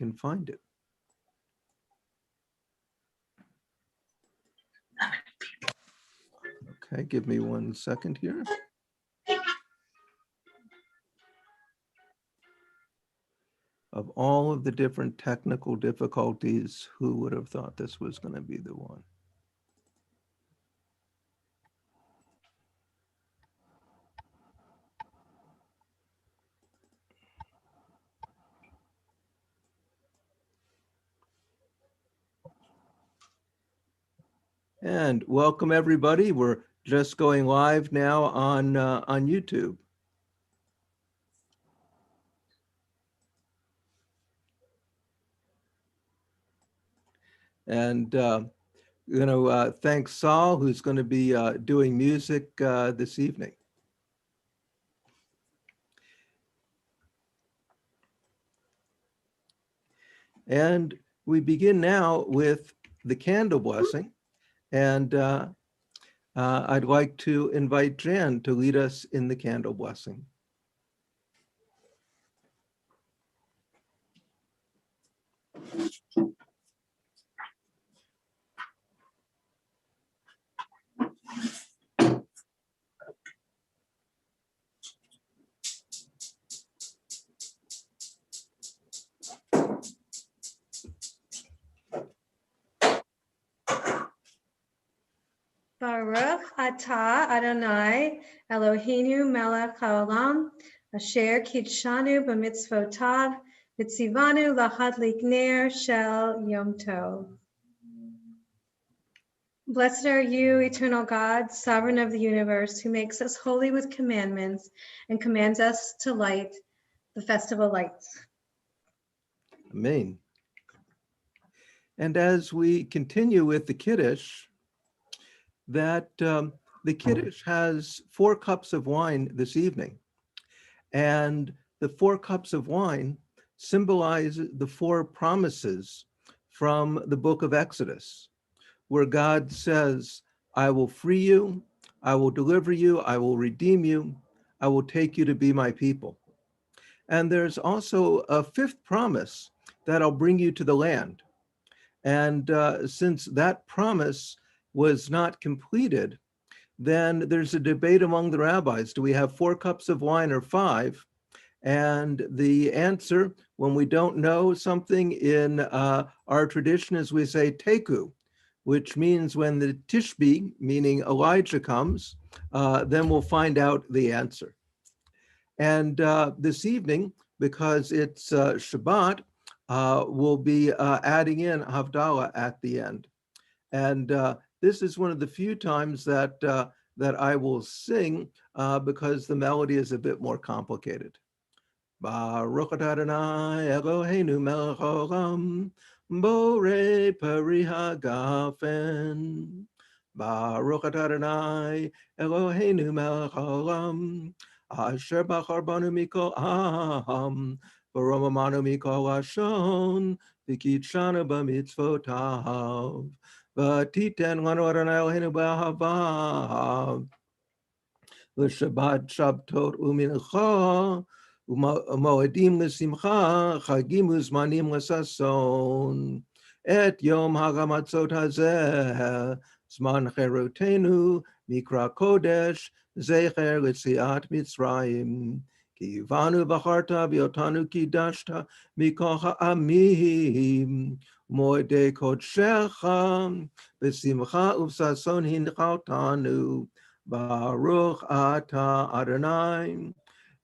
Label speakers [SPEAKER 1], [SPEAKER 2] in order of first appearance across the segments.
[SPEAKER 1] can find it. Okay, give me 1 second here. Of all of the different technical difficulties, who would have thought this was going to be the one? And welcome everybody. We're just going live now on YouTube. And thanks Saul, who's going to be doing music this evening. And we begin now with the candle blessing. And I'd like to invite Jan to lead us in the candle blessing.
[SPEAKER 2] Baruch atah Adonai Eloheinu melech haolam asher kidshanu b'mitzvotav v'tzivanu lahadlik ner shel yom tov. Blessed are you, eternal God, sovereign of the universe, who makes us holy with commandments and commands us to light the festival lights.
[SPEAKER 1] Amen. And as we continue with the Kiddush, that the Kiddush has 4 cups of wine this evening. And the 4 cups of wine symbolize the 4 promises from the book of Exodus, where God says, I will free you, I will deliver you, I will redeem you, I will take you to be my people. And there's also a 5th promise that I'll bring you to the land. And since that promise was not completed, then there's a debate among the rabbis. Do we have 4 cups of wine or 5? And the answer, when we don't know something in our tradition, is we say teku, which means when the Tishbi, meaning Elijah, comes, then we'll find out the answer. And this evening, because it's Shabbat, we'll be adding in Havdalah at the end. And this is one of the few times that that I will sing because the melody is a bit more complicated. Baruch atah Adonai Eloheinu melech haolam borei peri hagafen. Baruch atah Adonai Eloheinu melech haolam asher bachar banu mikol am v'romamanu mikol lashon v'kidshanu b'mitzvotav. V'titen lanu Adonai Eloheinu b'ahava v'shabbat shabtot u'mincha u'moedim l'simcha chagim u'zmanim l'sason et yom hagamatzot hazeh zman cherutenu mikra kodesh zecher l'tziat Mitzrayim ki yivanu b'charta v'yotanu kidashta mikol ha'amim Moedei kodshecha v'simcha u'sason hinchaltanu Baruch atah Adonai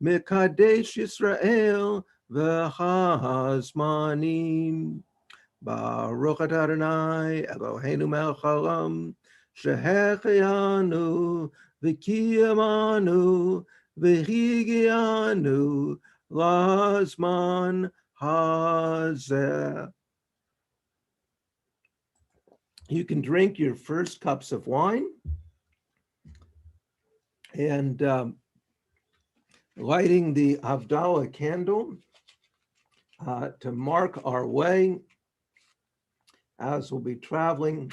[SPEAKER 1] Mekadesh Yisrael v'hazmanim. Baruch atah Adonai Eloheinu melech haolam shehechianu v'kiyamanu v'higianu lazman hazeh. You can drink your first cups of wine and lighting the Havdalah candle to mark our way as we'll be traveling.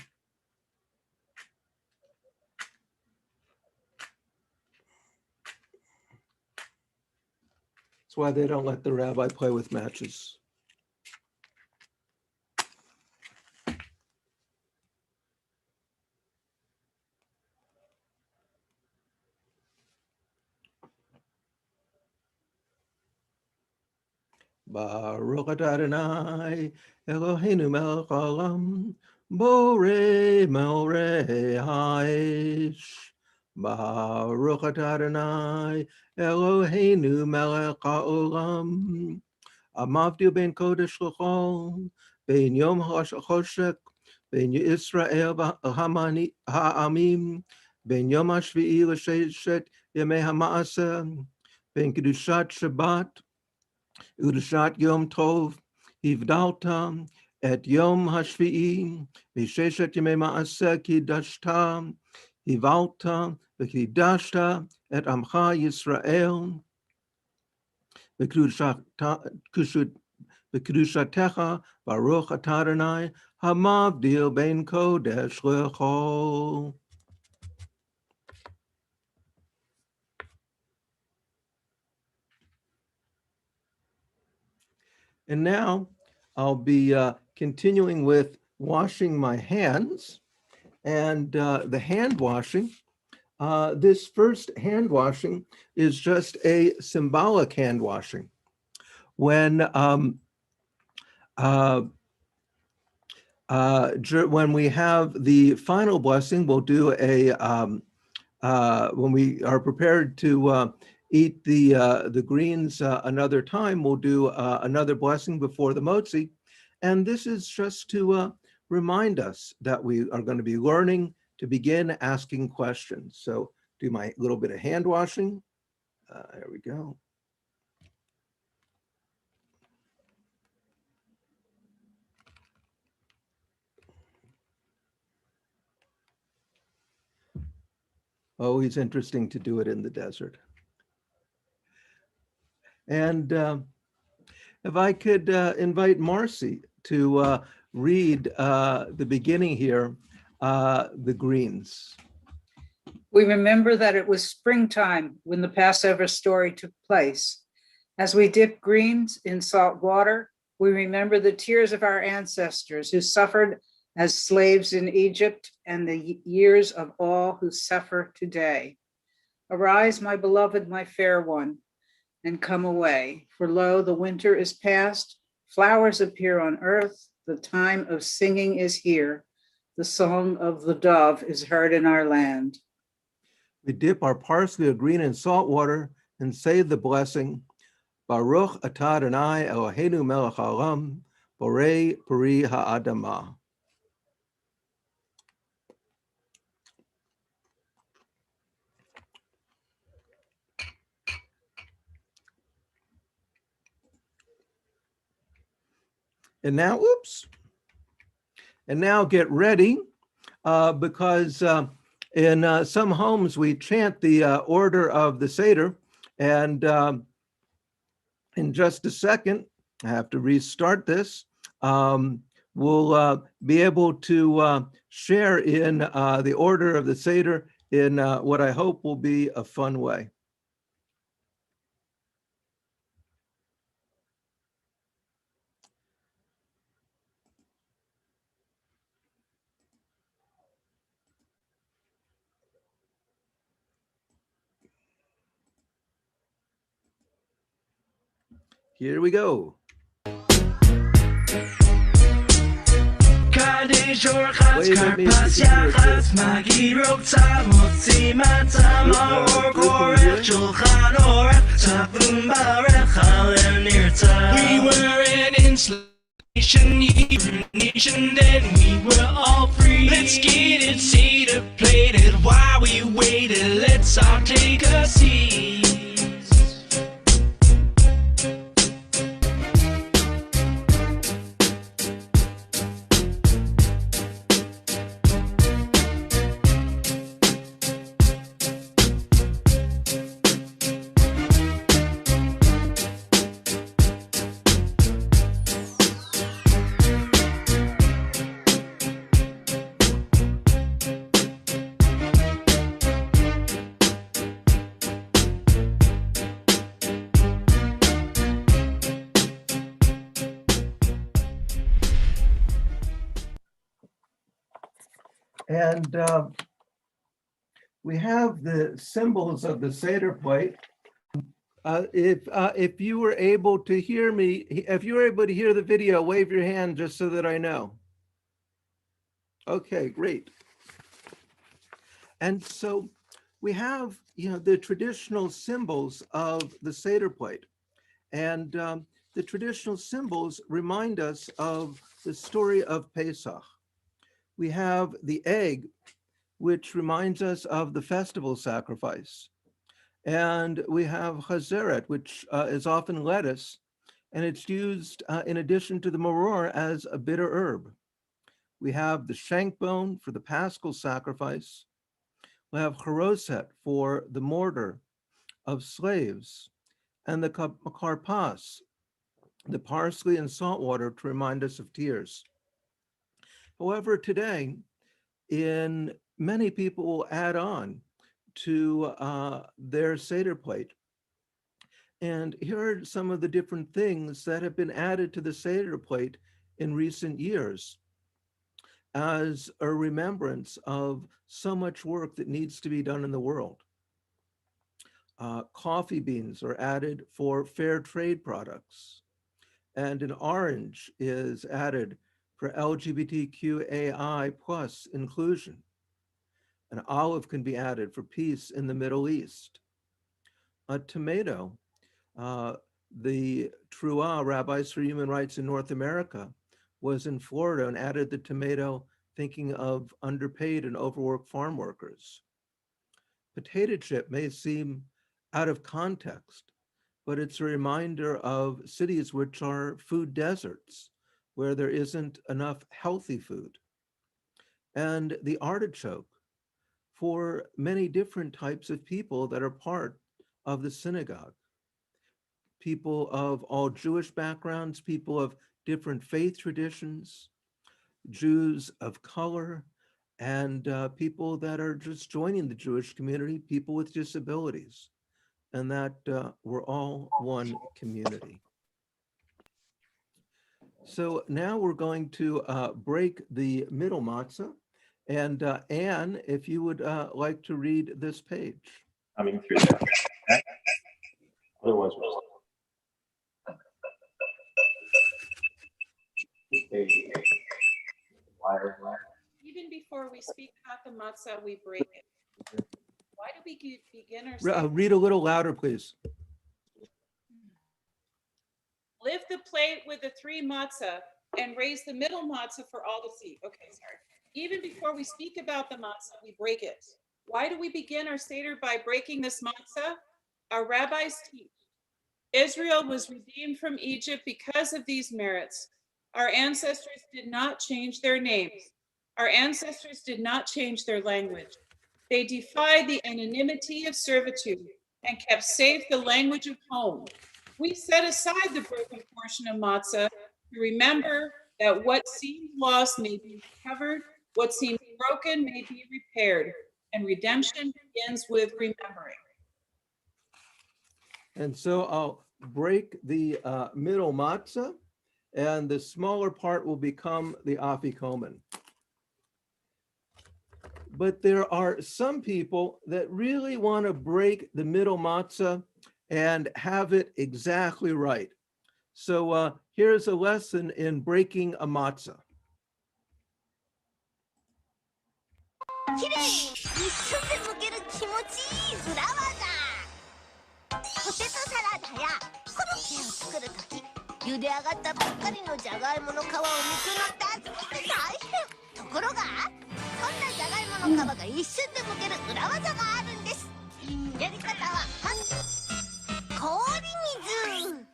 [SPEAKER 1] That's why they don't let the rabbi play with matches. Baruch atah Adonai Eloheinu melech haolam borei meorei ha'esh. Baruch atah Adonai Eloheinu melech haolam המבדיל בין קודש לחול, בין יום החושך, בין ישראל העמים, בין יום השביעי לששת ימי המעשה, בין קדושת שבת וקדושת יום טוב, הבדלת את יום השביעי וששת ימי מעשה קידשת, הבלת וקידשת את עמך ישראל, בקדושתך ברוך אתה אדוני המבדיל בין קודש לחול. And now I'll be continuing with washing my hands. And the hand washing, this first hand washing is just a symbolic hand washing. When we have the final blessing, we'll do when we are prepared to eat the greens another time, we'll do another blessing before the motzi. And this is just to remind us that we are going to be learning to begin asking questions. So do my little bit of hand washing. There we go. Always interesting to do it in the desert. And if I could invite Marcy to read the beginning here, the greens.
[SPEAKER 3] We remember that it was springtime when the Passover story took place. As we dip greens in salt water, we remember the tears of our ancestors who suffered as slaves in Egypt and the years of all who suffer today. Arise, my beloved, my fair one, and come away. For lo, the winter is past, flowers appear on earth, the time of singing is here, the song of the dove is heard in our land.
[SPEAKER 1] We dip our parsley of green in salt water and say the blessing, Baruch atah Adonai Eloheinu melech haolam, borei peri ha'adamah. And now, and now get ready because in some homes we chant the order of the Seder, and in just a second, I have to restart this. We'll be able to share in the order of the Seder in what I hope will be a fun way. Here we go. Wave at me if you can hear it.
[SPEAKER 4] We were an installation, nation, then we were all free. Let's get it Seder plated while we waited. Let's all take a seat.
[SPEAKER 1] And we have the symbols of the Seder plate If you were able to hear me, if you were able to hear the video, wave your hand just so that I know. Okay, great. And so we have, the traditional symbols of the Seder plate. And the traditional symbols remind us of the story of Pesach. We have the egg, which reminds us of the festival sacrifice. And we have chazeret, which is often lettuce, and it's used in addition to the maror as a bitter herb. We have the shank bone for the paschal sacrifice. We have charoset for the mortar of slaves, and the karpas, the parsley and salt water to remind us of tears. However, today, many people will add on to their Seder plate. And here are some of the different things that have been added to the Seder plate in recent years as a remembrance of so much work that needs to be done in the world. Coffee beans are added for fair trade products. And an orange is added for LGBTQAI plus inclusion. An olive can be added for peace in the Middle East. A tomato, the Truah, Rabbis for Human Rights in North America, was in Florida and added the tomato thinking of underpaid and overworked farm workers. Potato chip may seem out of context, but it's a reminder of cities which are food deserts, where there isn't enough healthy food. And the artichoke for many different types of people that are part of the synagogue. People of all Jewish backgrounds, people of different faith traditions, Jews of color, and people that are just joining the Jewish community, people with disabilities, and that we're all one community. So now we're going to break the middle matzah. And Anne, if you would like to read this page.
[SPEAKER 5] Coming through there. Okay. Otherwise,
[SPEAKER 6] Even before we speak about the matzah, we break it. Why do we begin our
[SPEAKER 1] Read a little louder, please.
[SPEAKER 6] Lift the plate with the 3 matzah and raise the middle matzah for all to see. Okay, sorry. Even before we speak about the matzah, we break it. Why do we begin our Seder by breaking this matzah? Our rabbis teach Israel was redeemed from Egypt because of these merits. Our ancestors did not change their names. Our ancestors did not change their language. They defied the anonymity of servitude and kept safe the language of home. We set aside the broken portion of matzah to remember that what seemed lost may be recovered, what seemed broken may be repaired, and redemption begins with remembering.
[SPEAKER 1] And so I'll break the middle matzah, and the smaller part will become the afikomen. But there are some people that really want to break the middle matzah and have it exactly right. So here's a lesson in breaking a matzah.
[SPEAKER 7] きれいに一瞬で剥ける気持ちいい裏技。ポテトサラダやコロッケを作るとき、茹で上がったばっかりのじゃがいもの皮を剥くのって熱くて大変。ところが、こんなじゃがいもの皮が一瞬で剥ける裏技があるんです。やり方は氷水。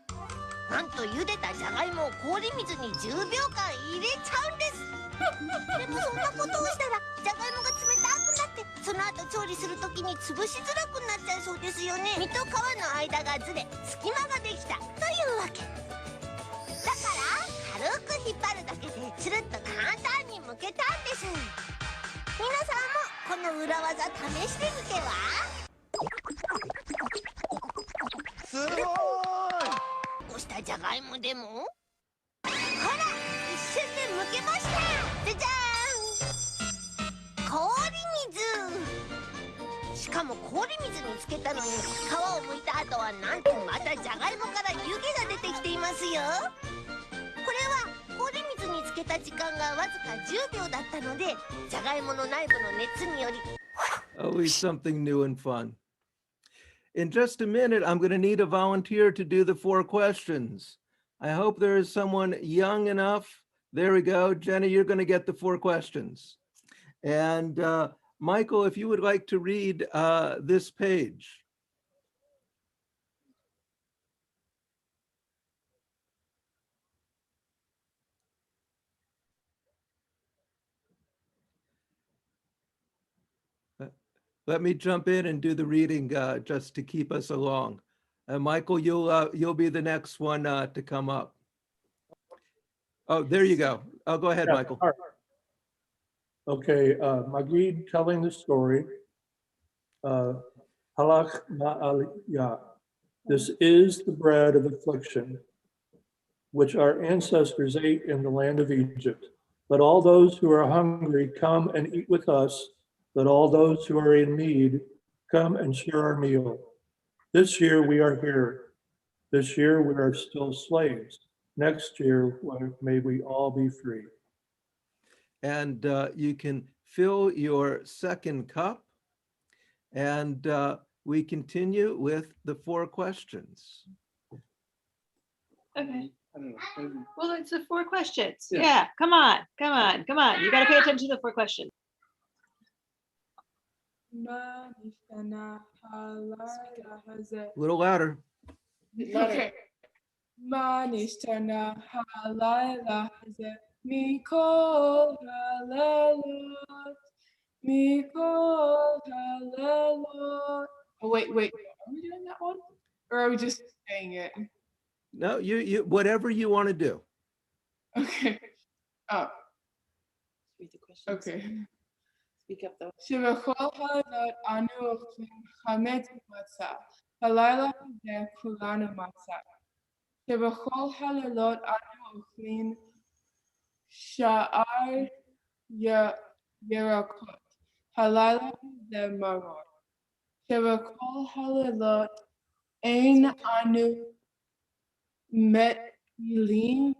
[SPEAKER 7] なんと茹でたじゃがいもを氷水に10秒間入れちゃうんです。でもそんなことをしたらじゃがいもが冷たくなってその後調理するときに潰しづらくなっちゃいそうですよね。身と皮の間がずれ隙間ができたというわけだから軽く引っ張るだけでつるっと簡単に剥けたんです。皆さんもこの裏技試してみては。
[SPEAKER 8] すごい。
[SPEAKER 7] こうしたじゃがいもでもほら一瞬で剥けました。じゃじゃーん。氷水。しかかも氷水につけたのに皮を剥いた後はなんとまたじゃがいもから湯気が出てきていますよ。これは氷水につけた時間がわずか10秒だったので、じゃがいもの内部の熱により
[SPEAKER 1] Always something new and fun. In just a minute, I'm going to need a volunteer to do the 4 questions. I hope there is someone young enough. There we go. Jenny, you're going to get the 4 questions. And Michael, if you would like to read this page. Let me jump in and do the reading just to keep us along. Michael, you'll be the next one to come up. Oh, there you go. Oh, go ahead,
[SPEAKER 9] Yeah,
[SPEAKER 1] Michael.
[SPEAKER 9] all right. Okay, Magid telling the story. Halach ma'aliyah. This is the bread of affliction, which our ancestors ate in the land of Egypt. Let all those who are hungry come and eat with us. Let all those who are in need come and share our meal. This year we are here. This year we are still slaves. Next year, may we all be free.
[SPEAKER 1] And you can fill your second cup. And we continue with the 4 questions.
[SPEAKER 10] Okay. Well, it's the 4 questions. Yeah, come on. You got to pay attention to the 4 questions.
[SPEAKER 1] A little louder.
[SPEAKER 11] Okay. Manishtana halayla haze mikol halelot mikol halelot. Oh wait. Are we doing that one, or are we just saying it?
[SPEAKER 1] No, you whatever you want to do.
[SPEAKER 11] Okay.
[SPEAKER 6] Read the questions.
[SPEAKER 11] Okay.
[SPEAKER 6] Speak up though.
[SPEAKER 11] Shevachol halelot anu ochlim chametz matzah halayla haze kulanu matzah. Shebachol halilot anu ochlin sha'ar yerakot halayla zemarot. Shebachol halilot ein anu metbilin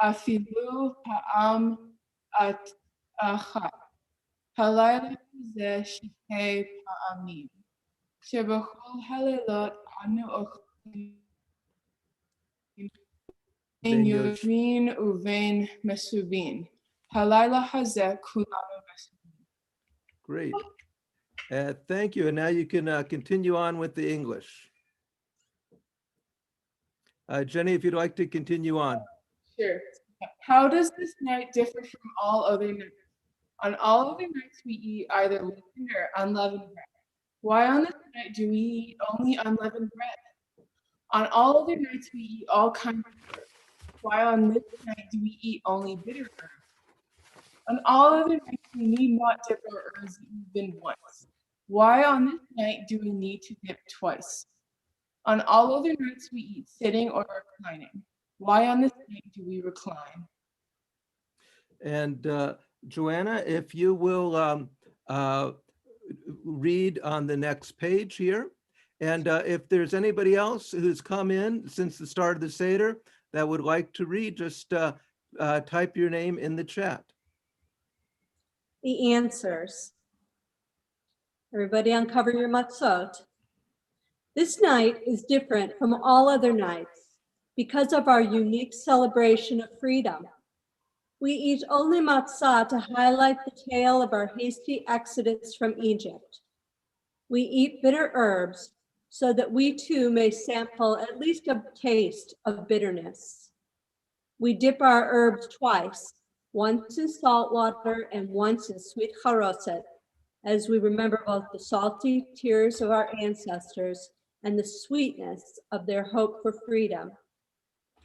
[SPEAKER 11] afilu ha'am at achat. Halayla ze shitei pa'amim. Shebachol halilot anu ochlin Ben Yoshmin uvein mesubin. Halayla hazeh kulanu mesubin.
[SPEAKER 1] Great. Thank you. And now you can continue on with the English. Jenny, if you'd like to continue on.
[SPEAKER 11] Sure. How does this night differ from all other nights? On all other nights we eat either leavened or unleavened bread. Why on this night do we eat only unleavened bread? On all other nights we eat all kinds of fruit. Why on this night do we eat only bitter herbs? On all other nights we need not dip our herbs even once. Why on this night do we need to dip twice? On all other nights we eat sitting or reclining. Why on this night do we recline?
[SPEAKER 1] And Joanna, if you will read on the next page here. And if there's anybody else who's come in since the start of the Seder that would like to read, just type your name in the chat.
[SPEAKER 12] The answers. Everybody uncover your matzot. This night is different from all other nights because of our unique celebration of freedom. We eat only matzah to highlight the tale of our hasty exodus from Egypt. We eat bitter herbs so that we too may sample at least a taste of bitterness. We dip our herbs twice, once in salt water and once in sweet charoset, as we remember both the salty tears of our ancestors and the sweetness of their hope for freedom.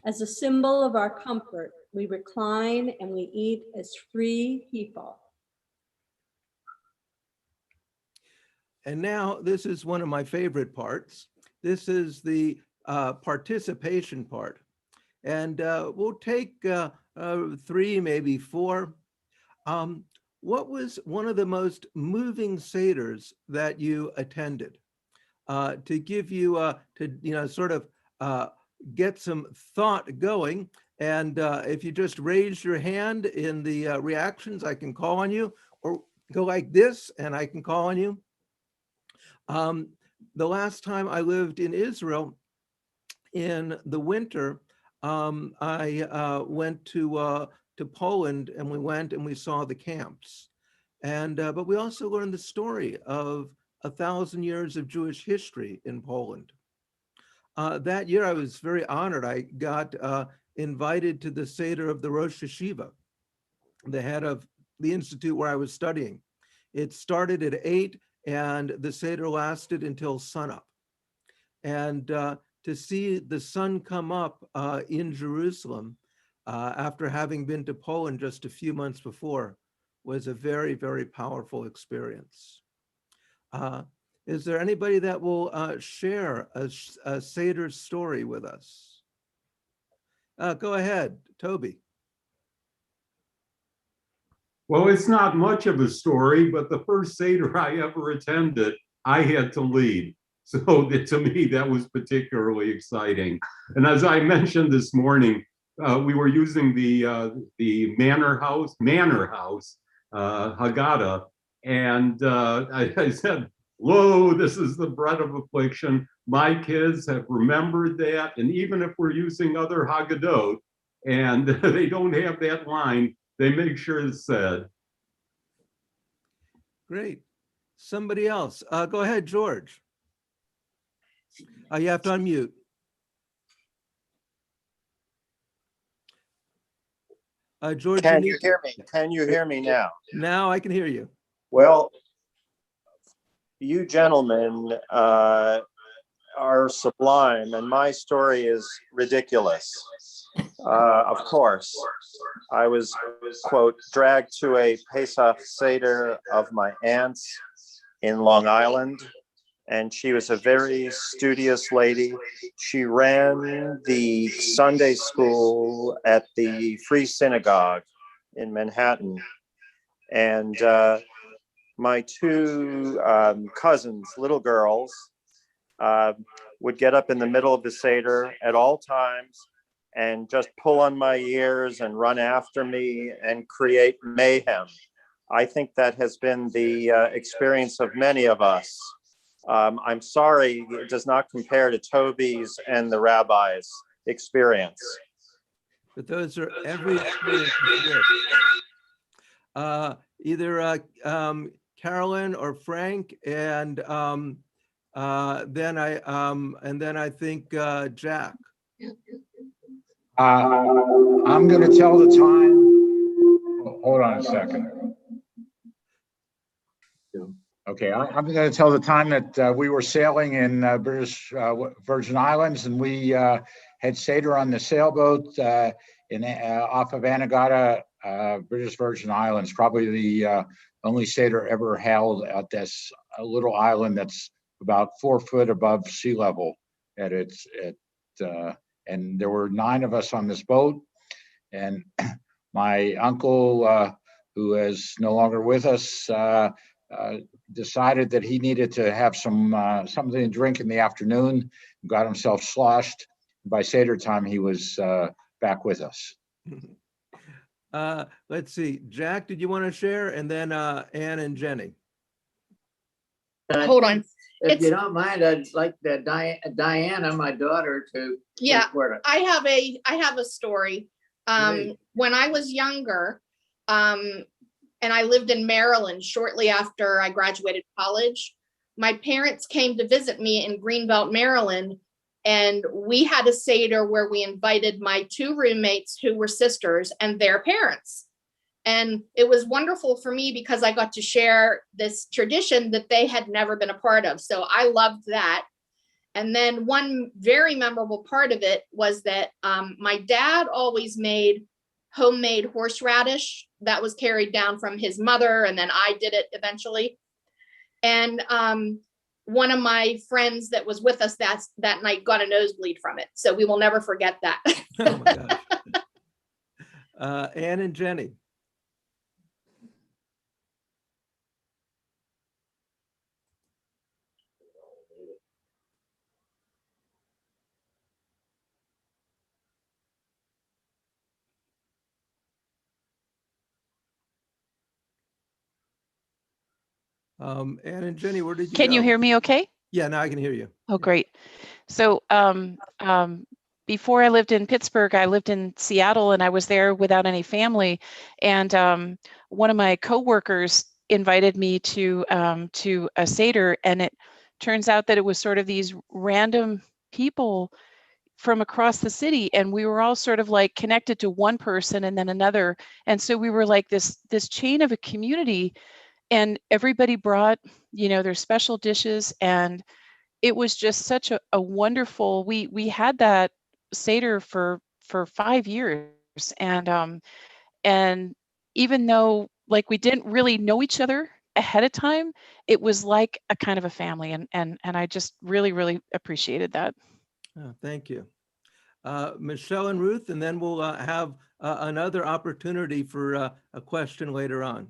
[SPEAKER 12] As a symbol of our comfort, we recline and we eat as free people.
[SPEAKER 1] And now this is one of my favorite parts. This is the participation part. And we'll take 3, maybe 4. what was one of the most moving Seders that you attended? To give you, sort of get some thought going. And if you just raise your hand in the reactions, I can call on you, or go like this and I can call on you. The last time I lived in Israel in the winter, I went to Poland, and we saw the camps. And but we also learned the story of 1,000 years of Jewish history in Poland. That year, I was very honored. I got invited to the Seder of the Rosh Yeshiva, the head of the institute where I was studying. It started at 8, and the Seder lasted until sunup. And to see the sun come up in Jerusalem after having been to Poland just a few months before was a very, very powerful experience. Is there anybody that will share a Seder story with us? Go ahead, Toby.
[SPEAKER 13] Well, it's not much of a story, but the first Seder I ever attended, I had to lead. So to me, that was particularly exciting. And as I mentioned this morning, we were using the Manor House, Haggadah, and I said, "Lo, this is the bread of affliction." My kids have remembered that, and even if we're using other Haggadot and they don't have that line, they make sure it's said.
[SPEAKER 1] Great. Somebody else. Go ahead, George. You have to unmute. George,
[SPEAKER 5] Can you hear me? Can you hear me now?
[SPEAKER 1] Now I can hear you.
[SPEAKER 5] Well, you gentlemen are sublime, and my story is ridiculous. Of course, I was, quote, dragged to a Pesach Seder of my aunt's in Long Island, and she was a very studious lady. She ran the Sunday school at the Free Synagogue in Manhattan. And my two cousins, little girls, would get up in the middle of the Seder at all times and just pull on my ears and run after me and create mayhem. I think that has been the experience of many of us. I'm sorry, it does not compare to Toby's and the rabbi's experience.
[SPEAKER 1] But those are every experience. Either Carolyn or Frank, and then I think Jack.
[SPEAKER 14] I'm going to tell the time. Hold on a second. Okay, I'm going to tell the time that we were sailing in British Virgin Islands, and we had Seder on the sailboat off of Anegada, British Virgin Islands, probably the only Seder ever held at this little island that's about 4 foot above sea level and there were 9 of us on this boat, and my uncle, who is no longer with us, decided that he needed to have something to drink in the afternoon, got himself sloshed. By Seder time, he was back with us.
[SPEAKER 1] Let's see, Jack, did you want to share? And then Ann and Jenny.
[SPEAKER 15] Hold on.
[SPEAKER 16] If you don't mind, I'd like Diana, my daughter, to.
[SPEAKER 15] Yeah, I have a story. When I was younger, and I lived in Maryland shortly after I graduated college, my parents came to visit me in Greenbelt, Maryland, and we had a Seder where we invited my 2 roommates who were sisters and their parents. And it was wonderful for me because I got to share this tradition that they had never been a part of. So I loved that. And then one very memorable part of it was that my dad always made homemade horseradish that was carried down from his mother, and then I did it eventually. And one of my friends that was with us that night got a nosebleed from it. So we will never forget that.
[SPEAKER 1] Oh my gosh. Ann and Jenny. Ann and Jenny, where did you
[SPEAKER 17] Can
[SPEAKER 1] go?
[SPEAKER 17] you hear me okay?
[SPEAKER 1] Yeah, now I can hear you.
[SPEAKER 17] Oh, great. So before I lived in Pittsburgh, I lived in Seattle, and I was there without any family. And one of my coworkers invited me to a Seder, and it turns out that it was sort of these random people from across the city, and we were all sort of like connected to one person and then another. And so we were like this chain of a community, and everybody brought, their special dishes, and it was just such a wonderful, we had that Seder for 5 years. And even though like we didn't really know each other ahead of time, it was like a kind of a family, and I just really, really appreciated that.
[SPEAKER 1] Oh, thank you. Michelle and Ruth, and then we'll have another opportunity for a question later on.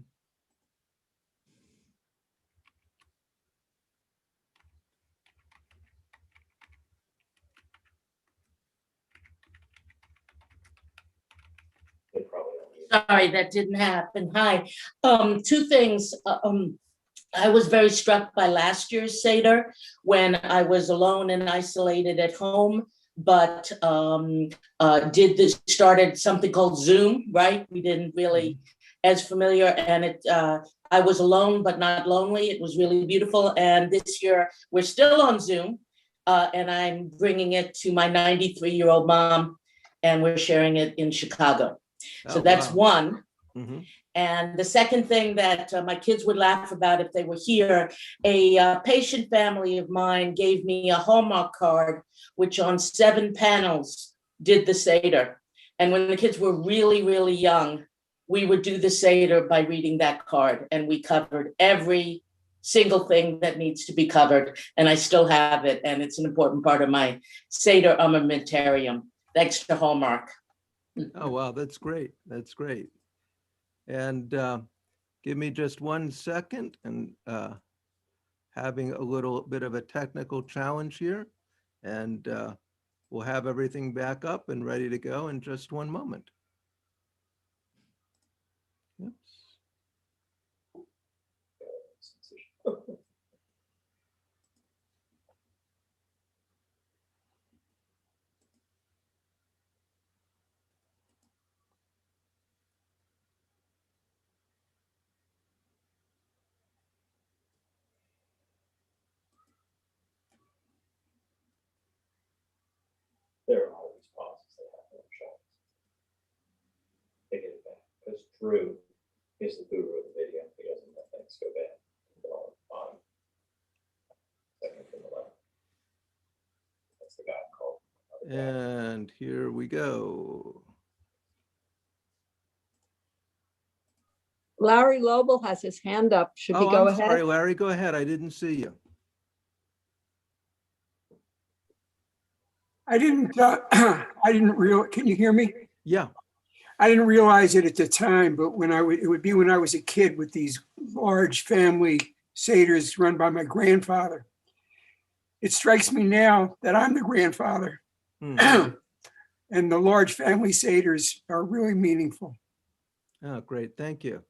[SPEAKER 18] Sorry, that didn't happen. Hi. Two things. I was very struck by last year's Seder when I was alone and isolated at home, but started something called Zoom, right? We didn't really as familiar, and I was alone but not lonely. It was really beautiful. And this year we're still on Zoom, and I'm bringing it to my 93-year-old mom, and we're sharing it in Chicago. So that's one.
[SPEAKER 1] Mm-hmm.
[SPEAKER 18] And the second thing that my kids would laugh about if they were here, a patient family of mine gave me a Hallmark card, which on 7 panels did the Seder. And when the kids were really, really young, we would do the Seder by reading that card. And we covered every single thing that needs to be covered. And I still have it. And it's an important part of my Seder armamentarium, thanks to Hallmark.
[SPEAKER 1] Oh, wow, that's great. That's great. And give me just 1 second, and having a little bit of a technical challenge here, and we'll have everything back up and ready to go in just 1 moment. Oops.
[SPEAKER 19] There are always pauses that happen in shots. They get it back because Drew is the guru of the video. He doesn't let things go bad. On second from the left. That's the guy called.
[SPEAKER 1] And here we go.
[SPEAKER 10] Larry Lobel has his hand up. Should he
[SPEAKER 1] Oh,
[SPEAKER 10] go
[SPEAKER 1] I'm
[SPEAKER 10] ahead?
[SPEAKER 1] sorry, Larry, go ahead. I didn't see you.
[SPEAKER 20] I didn't realize, can you hear me?
[SPEAKER 1] Yeah.
[SPEAKER 20] I didn't realize it at the time, but it would be when I was a kid with these large family Seders run by my grandfather. It strikes me now that I'm the grandfather.
[SPEAKER 1] Mm-hmm.
[SPEAKER 20] And the large family Seders are really meaningful.
[SPEAKER 1] Oh, great. Thank you.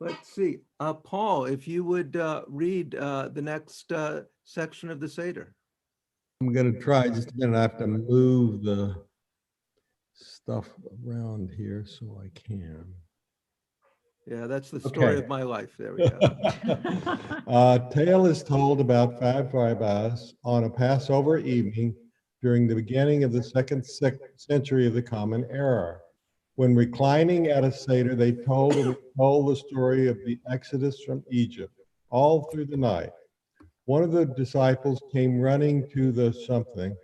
[SPEAKER 1] Let's see. Paul, if you would read the next section of the Seder.
[SPEAKER 21] I'm going to try just a minute. I have to move the stuff around here so I can.
[SPEAKER 1] Yeah, that's the story of my life. There we go.
[SPEAKER 21] Tale is told about 5 rabbis on a Passover evening during the beginning of the 2nd century of the Common Era. When reclining at a Seder, they told the story of the Exodus from Egypt all through the night. One of the disciples came running to the something.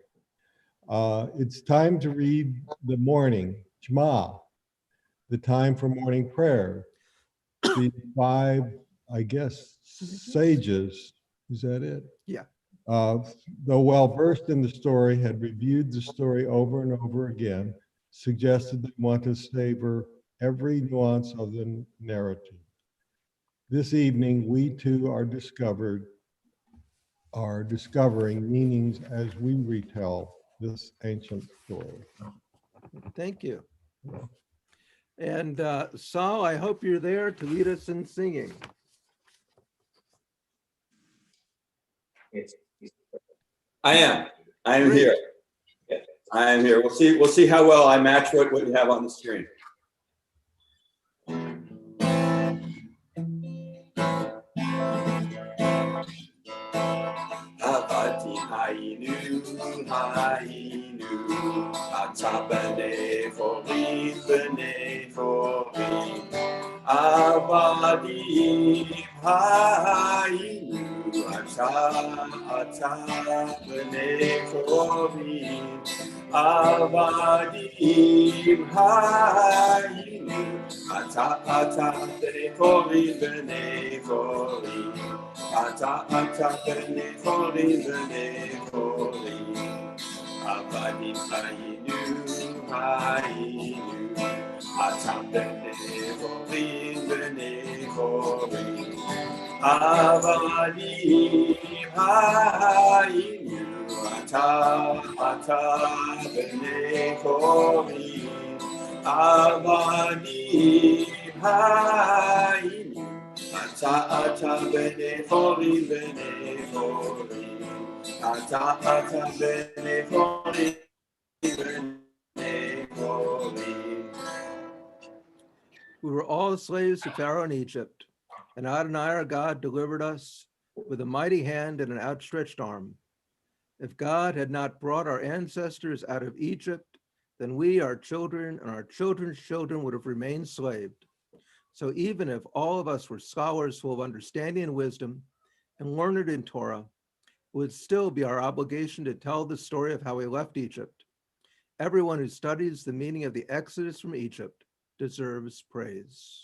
[SPEAKER 21] It's time to read the morning, Shema, the time for morning prayer. The 5, I guess, sages, is that it?
[SPEAKER 1] Yeah.
[SPEAKER 21] Though well versed in the story, had reviewed the story over and over again, suggested they want to savor every nuance of the narrative. This evening, we too are discovering meanings as we retell this ancient story.
[SPEAKER 1] Thank you. And Saul, I hope you're there to lead us in singing.
[SPEAKER 2] I am. I am
[SPEAKER 1] Great.
[SPEAKER 2] here. Yeah, I am here. We'll see. We'll see how well I match what you have on the screen. Avati hainu hainu atapane chorim b'nei chorim avadi hainu ata b'nei chorim avadi hainu ata b'nei chorim b'nei chorim Ata bene chori avadi hayinu ata bene chori avadi hayinu ata bene chori avadi hayinu Ata bene chori ata bene chori
[SPEAKER 1] We were all slaves to Pharaoh in Egypt, and Adonai our God delivered us with a mighty hand and an outstretched arm. If God had not brought our ancestors out of Egypt, then we, our children, and our children's children would have remained enslaved. So even if all of us were scholars full of understanding and wisdom and learned in Torah, it would still be our obligation to tell the story of how we left Egypt. Everyone who studies the meaning of the Exodus from Egypt deserves praise.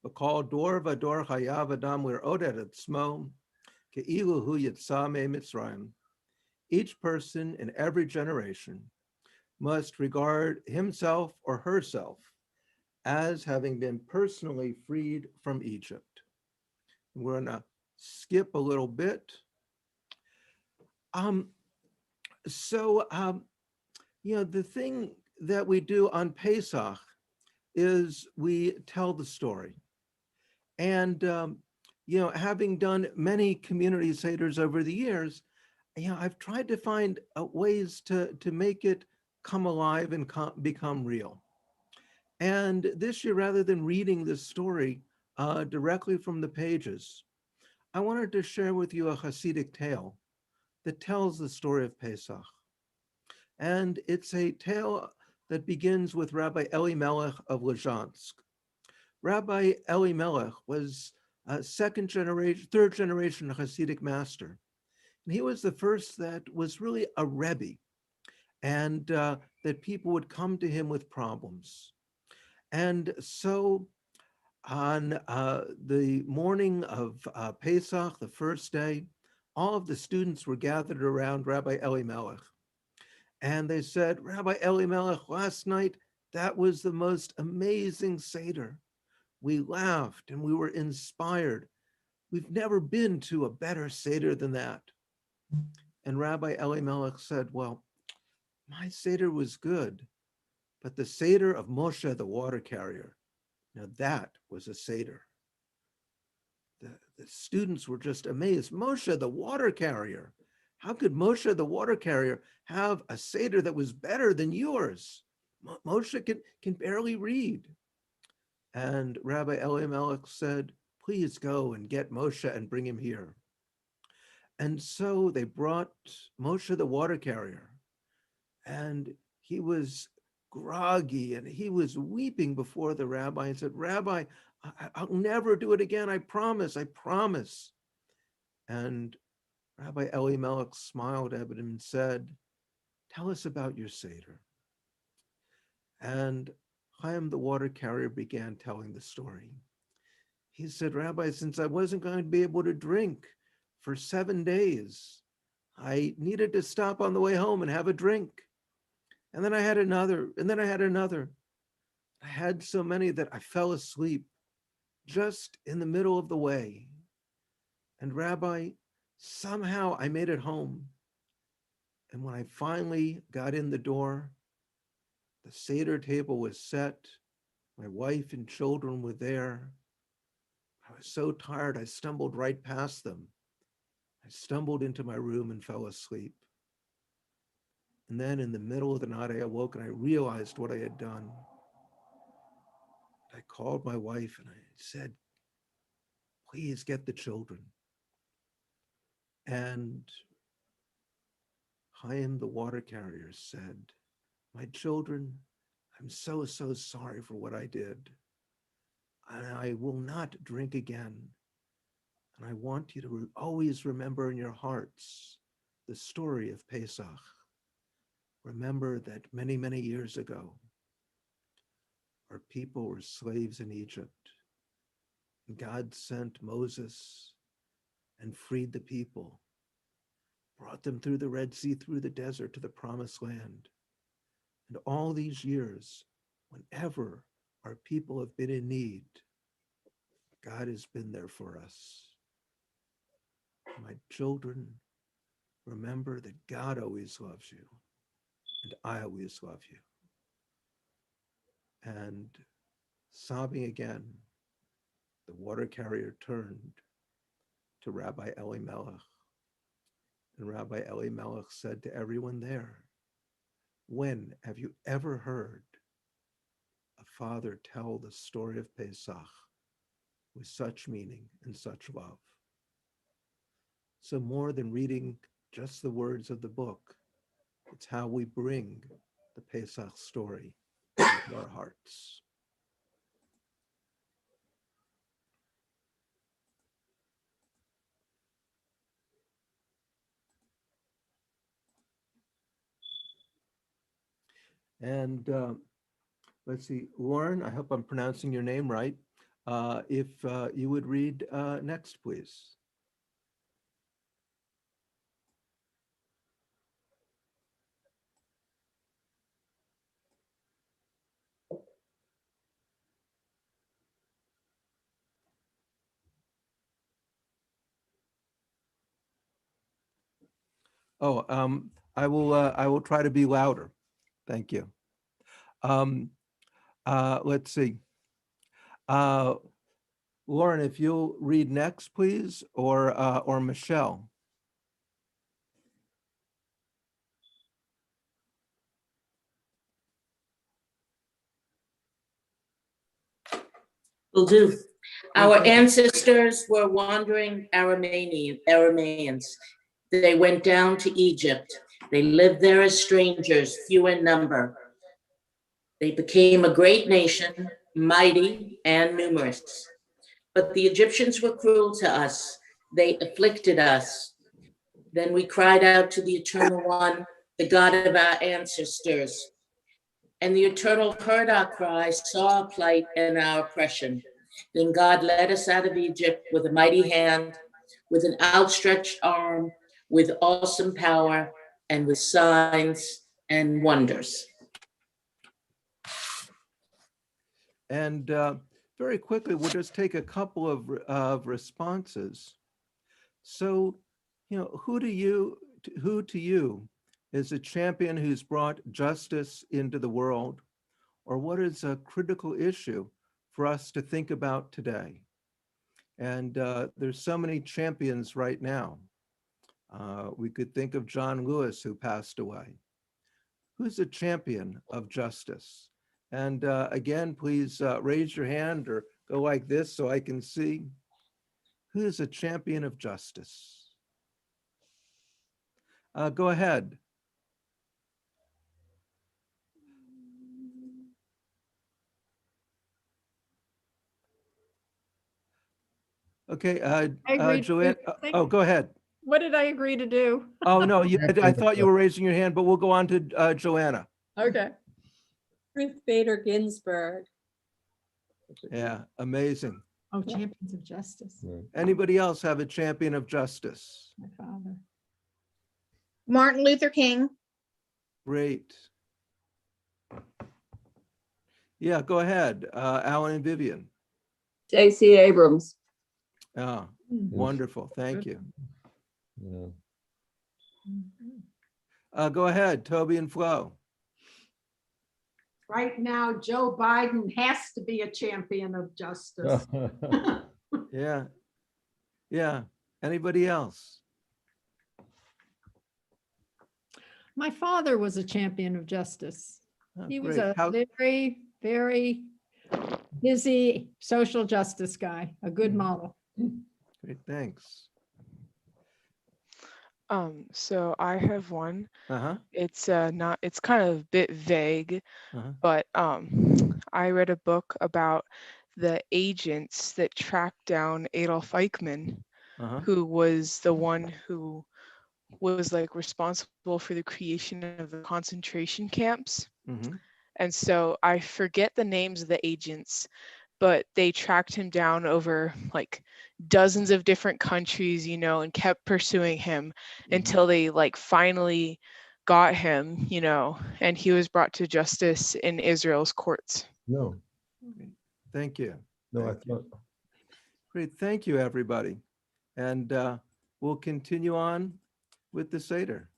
[SPEAKER 1] V'kol dor v'dor chayav adam lir'od et atzmo ke'ilu hu yitza mitzrayim. Each person in every generation must regard himself or herself as having been personally freed from Egypt. We're gonna skip a little bit. The thing that we do on Pesach is we tell the story. And, having done many community seders over the years, I've tried to find ways to make it come alive and become real. And this year, rather than reading this story directly from the pages, I wanted to share with you a Hasidic tale that tells the story of Pesach. And it's a tale that begins with Rabbi Elimelech of Lezhansk. Rabbi Elimelech was a third generation Hasidic master. And he was the first that was really a Rebbe, and that people would come to him with problems. And so on the morning of Pesach, the first day, all of the students were gathered around Rabbi Elimelech. And they said, Rabbi Elimelech, last night, that was the most amazing Seder. We laughed and we were inspired. We've never been to a better Seder than that. And Rabbi Elimelech said, well, my Seder was good, but the Seder of Moshe, the water carrier, now that was a Seder. The students were just amazed. Moshe, the water carrier. How could Moshe, the water carrier, have a Seder that was better than yours? Moshe can barely read. And Rabbi Elimelech said, please go and get Moshe and bring him here. And so they brought Moshe, the water carrier, and he was groggy and he was weeping before the rabbi and said, Rabbi, I'll never do it again. I promise, I promise. And Rabbi Elimelech smiled at him and said, tell us about your Seder. And Chaim, the water carrier, began telling the story. He said, Rabbi, since I wasn't going to be able to drink for 7 days, I needed to stop on the way home and have a drink. And then I had another, and then I had another. I had so many that I fell asleep just in the middle of the way. And Rabbi, somehow I made it home. And when I finally got in the door, the Seder table was set. My wife and children were there. I was so tired, I stumbled right past them. I stumbled into my room and fell asleep. And then in the middle of the night, I awoke and I realized what I had done. I called my wife and I said, please get the children. And Chaim, the water carrier, said, my children, I'm so sorry for what I did. And I will not drink again. And I want you to always remember in your hearts the story of Pesach. Remember that many, many years ago, our people were slaves in Egypt. And God sent Moses and freed the people, brought them through the Red Sea, through the desert to the promised land. And all these years, whenever our people have been in need, God has been there for us. My children, remember that God always loves you, and I always love you. And sobbing again, the water carrier turned to Rabbi Elimelech. And Rabbi Elimelech said to everyone there, when have you ever heard a father tell the story of Pesach with such meaning and such love? So more than reading just the words of the book, it's how we bring the Pesach story into our hearts. And let's see, Lauren, I hope I'm pronouncing your name right. If you would read next, please. Oh, I will try to be louder. Thank you. Let's see. Lauren, if you'll read next, please, or Michelle.
[SPEAKER 18] Will do. Our ancestors were wandering Arameans. They went down to Egypt. They lived there as strangers, few in number. They became a great nation, mighty and numerous. But the Egyptians were cruel to us. They afflicted us. Then we cried out to the Eternal One, the God of our ancestors. And the Eternal heard our cry, saw our plight and our oppression. Then God led us out of Egypt with a mighty hand, with an outstretched arm, with awesome power, and with signs and wonders.
[SPEAKER 1] And very quickly, we'll just take a couple of responses. So, who to you is a champion who's brought justice into the world? Or what is a critical issue for us to think about today? And there's so many champions right now. We could think of John Lewis, who passed away. Who's a champion of justice? And again, please raise your hand or go like this so I can see. Who is a champion of justice? Go ahead. Okay, Joanne, oh, go ahead.
[SPEAKER 3] What did I agree to do?
[SPEAKER 1] Oh, no, I thought you were raising your hand, but we'll go on to Joanna.
[SPEAKER 3] Okay.
[SPEAKER 12] Ruth Bader Ginsburg.
[SPEAKER 1] Yeah, amazing.
[SPEAKER 3] Oh, champions of justice.
[SPEAKER 1] Anybody else have a champion of justice?
[SPEAKER 3] My father.
[SPEAKER 15] Martin Luther King.
[SPEAKER 1] Great. Yeah, go ahead, Alan and Vivian.
[SPEAKER 22] J.C. Abrams.
[SPEAKER 1] Oh, wonderful. Thank you.
[SPEAKER 21] Yeah.
[SPEAKER 1] Go ahead, Toby and Flo.
[SPEAKER 4] Right now, Joe Biden has to be a champion of justice.
[SPEAKER 1] Yeah. Yeah. Anybody else?
[SPEAKER 3] My father was a champion of justice.
[SPEAKER 1] Oh,
[SPEAKER 3] He was
[SPEAKER 1] great.
[SPEAKER 3] a
[SPEAKER 1] How-
[SPEAKER 3] very, very busy social justice guy, a good model.
[SPEAKER 1] Great, thanks.
[SPEAKER 8] So I have one.
[SPEAKER 1] Uh-huh.
[SPEAKER 8] It's it's kind of a bit vague,
[SPEAKER 1] Uh-huh.
[SPEAKER 8] but I read a book about the agents that tracked down Adolf Eichmann,
[SPEAKER 1] Uh-huh.
[SPEAKER 8] who was the one who was like responsible for the creation of the concentration camps.
[SPEAKER 1] Mm-hmm.
[SPEAKER 8] And so I forget the names of the agents, but they tracked him down over like dozens of different countries, you know, and kept pursuing him until they like finally got him, you know, and he was brought to justice in Israel's courts.
[SPEAKER 21] No,
[SPEAKER 1] Thank you.
[SPEAKER 21] no, I
[SPEAKER 1] Thank you.
[SPEAKER 21] thought,
[SPEAKER 1] Great, thank you, everybody. And we'll continue on with the Seder.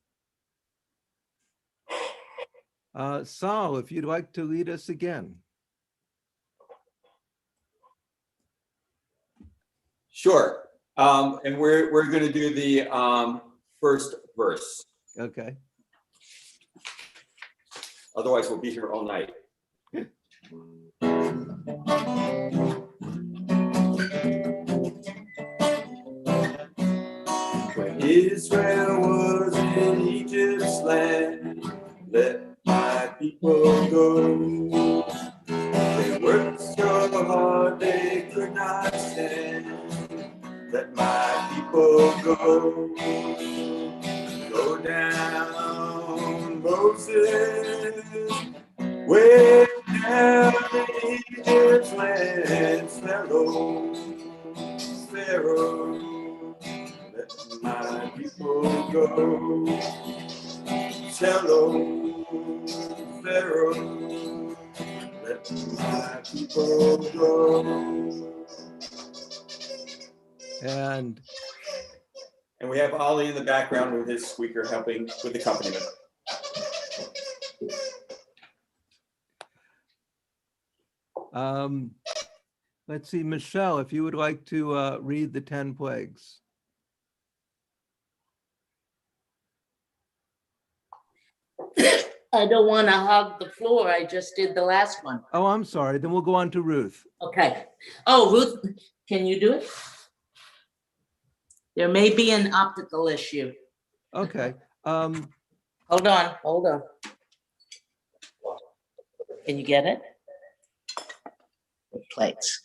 [SPEAKER 1] Saul, if you'd like to lead us again.
[SPEAKER 2] Sure. And we're going to do the first verse.
[SPEAKER 1] Okay.
[SPEAKER 2] Otherwise, we'll be here all night. When Israel was in Egypt's land, let my people go. They worked so hard they could not stand. Let my people go. Go down, Moses, way down in Egypt's land. Pharaoh, Pharaoh, let my people go. Hello, Pharaoh, let my people go.
[SPEAKER 1] And
[SPEAKER 2] we have Ollie in the background with his squeaker helping with the accompaniment.
[SPEAKER 1] Let's see, Michelle, if you would like to read the 10 plagues.
[SPEAKER 18] I don't want to hog the floor. I just did the last one.
[SPEAKER 1] Oh, I'm sorry. Then we'll go on to Ruth.
[SPEAKER 18] Okay. Oh, Ruth, can you do it? There may be an optical issue.
[SPEAKER 1] Okay.
[SPEAKER 18] Hold on, hold on. Can you get it?
[SPEAKER 23] Plates.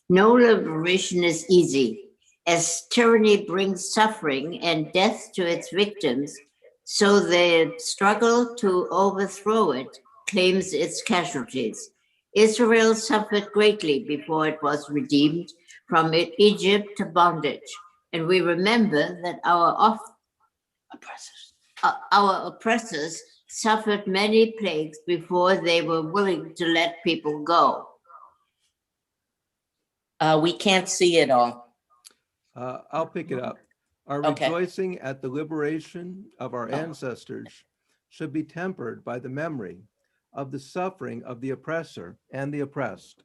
[SPEAKER 23] No liberation is easy. As tyranny brings suffering and death to its victims, so the struggle to overthrow it claims its casualties. Israel suffered greatly before it was redeemed from Egypt to bondage, and we remember that our oppressors suffered many plagues before they were willing to let people go.
[SPEAKER 18] We can't see it all.
[SPEAKER 1] I'll pick it up. Our
[SPEAKER 18] Okay.
[SPEAKER 1] rejoicing at the liberation of our ancestors should be tempered by the memory of the suffering of the oppressor and the oppressed,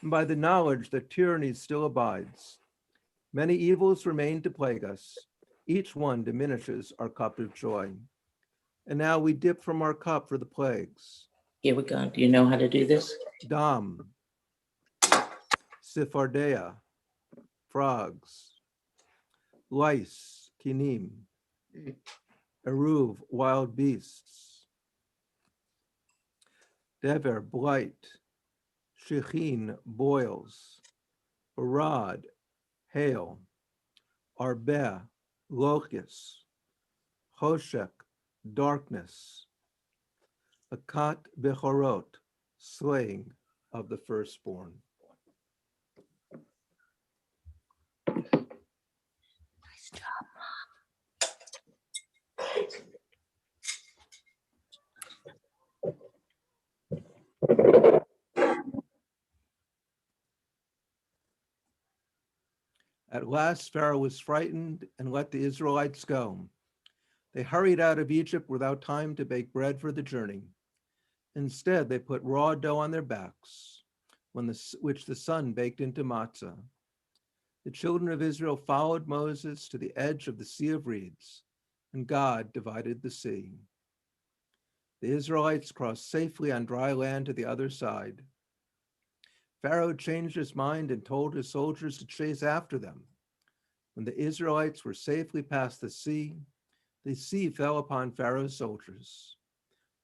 [SPEAKER 1] and by the knowledge that tyranny still abides. Many evils remain to plague us. Each one diminishes our cup of joy. And now we dip from our cup for the plagues.
[SPEAKER 18] Here we go. Do you know how to do this?
[SPEAKER 1] Dam, Siphardea, frogs, lice, kinim, eruv, wild beasts, dever, blight, shechin, boils, barad, hail, arbeh, locusts, choshek, darkness, akat bechorot, slaying of the firstborn.
[SPEAKER 23] Nice job,
[SPEAKER 1] At last, Pharaoh was frightened and let the Israelites go. They hurried out of Egypt without time to bake bread for the journey. Instead, they put raw dough on their backs, which the sun baked into matzah. The children of Israel followed Moses to the edge of the Sea of Reeds, and God divided the sea. The Israelites crossed safely on dry land to the other side. Pharaoh changed his mind and told his soldiers to chase after them. When the Israelites were safely past the sea fell upon Pharaoh's soldiers.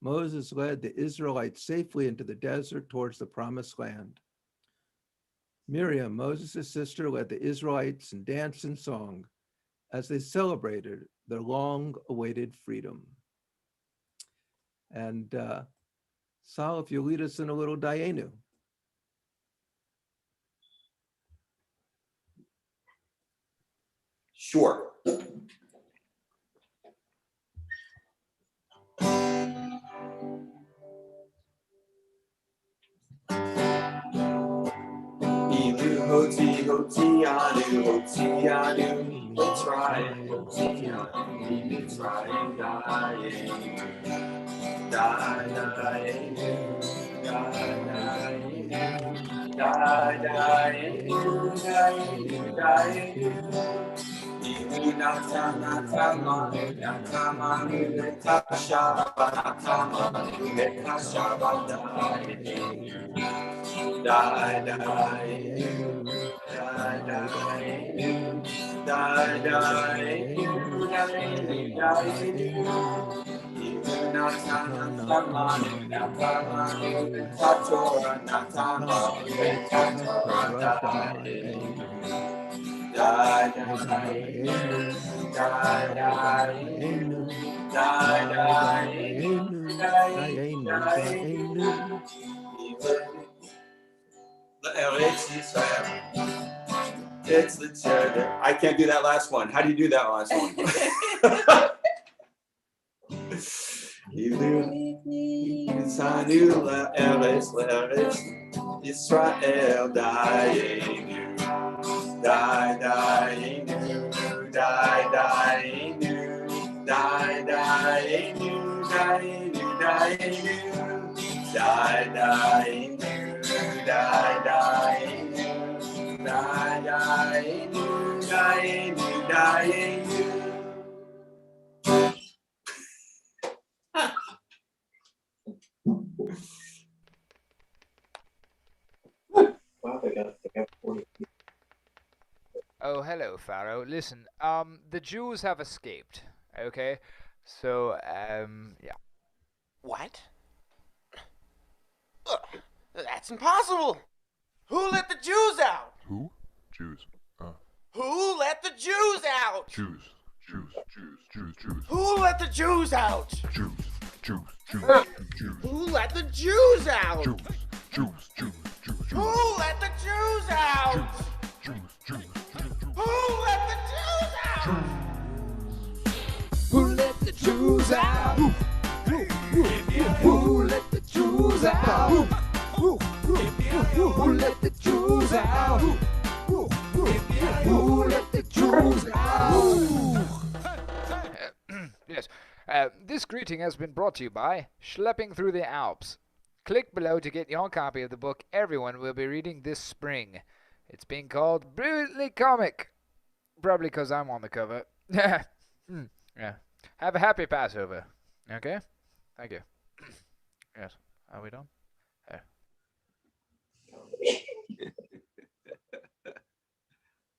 [SPEAKER 1] Moses led the Israelites safely into the desert towards the promised land. Miriam, Moses' sister, led the Israelites in dance and song as they celebrated their long-awaited freedom. And Sal, if you lead us in a little Dayenu.
[SPEAKER 2] Sure. Hoti, hoti, anu, hoti, anu, Mitzrayim, hoti, anu, Mitzrayim, It's the Seder. I can't do that last one. How do you do that last one? Israel, Dayenu, Dayenu, Dayenu, Dayenu, Dayenu, Dayenu, Dayenu, Dayenu, Dayenu, Dayenu.
[SPEAKER 19] Wow, they got 40 people.
[SPEAKER 6] Oh, hello, Pharaoh. Listen, the Jews have escaped, okay? So, yeah.
[SPEAKER 7] What? That's impossible. Who let the Jews out?
[SPEAKER 9] Who? Jews.
[SPEAKER 7] Who let the Jews out?
[SPEAKER 9] Jews.
[SPEAKER 7] Who let the Jews out?
[SPEAKER 9] Jews.
[SPEAKER 7] Who let the Jews out?
[SPEAKER 9] Jews.
[SPEAKER 7] Who let the Jews out? Who let the Jews out?
[SPEAKER 24] Who let the Jews out? Who let the Jews out? Who let the Jews out? Who let the Jews out?
[SPEAKER 6] Yes. This greeting has been brought to you by Schlepping Through the Alps. Click below to get your copy of the book everyone will be reading this spring. It's being called Brutally Comic. Probably because I'm on the cover. Yeah. Have a happy Passover. Okay? Thank you. Yes. Are we done?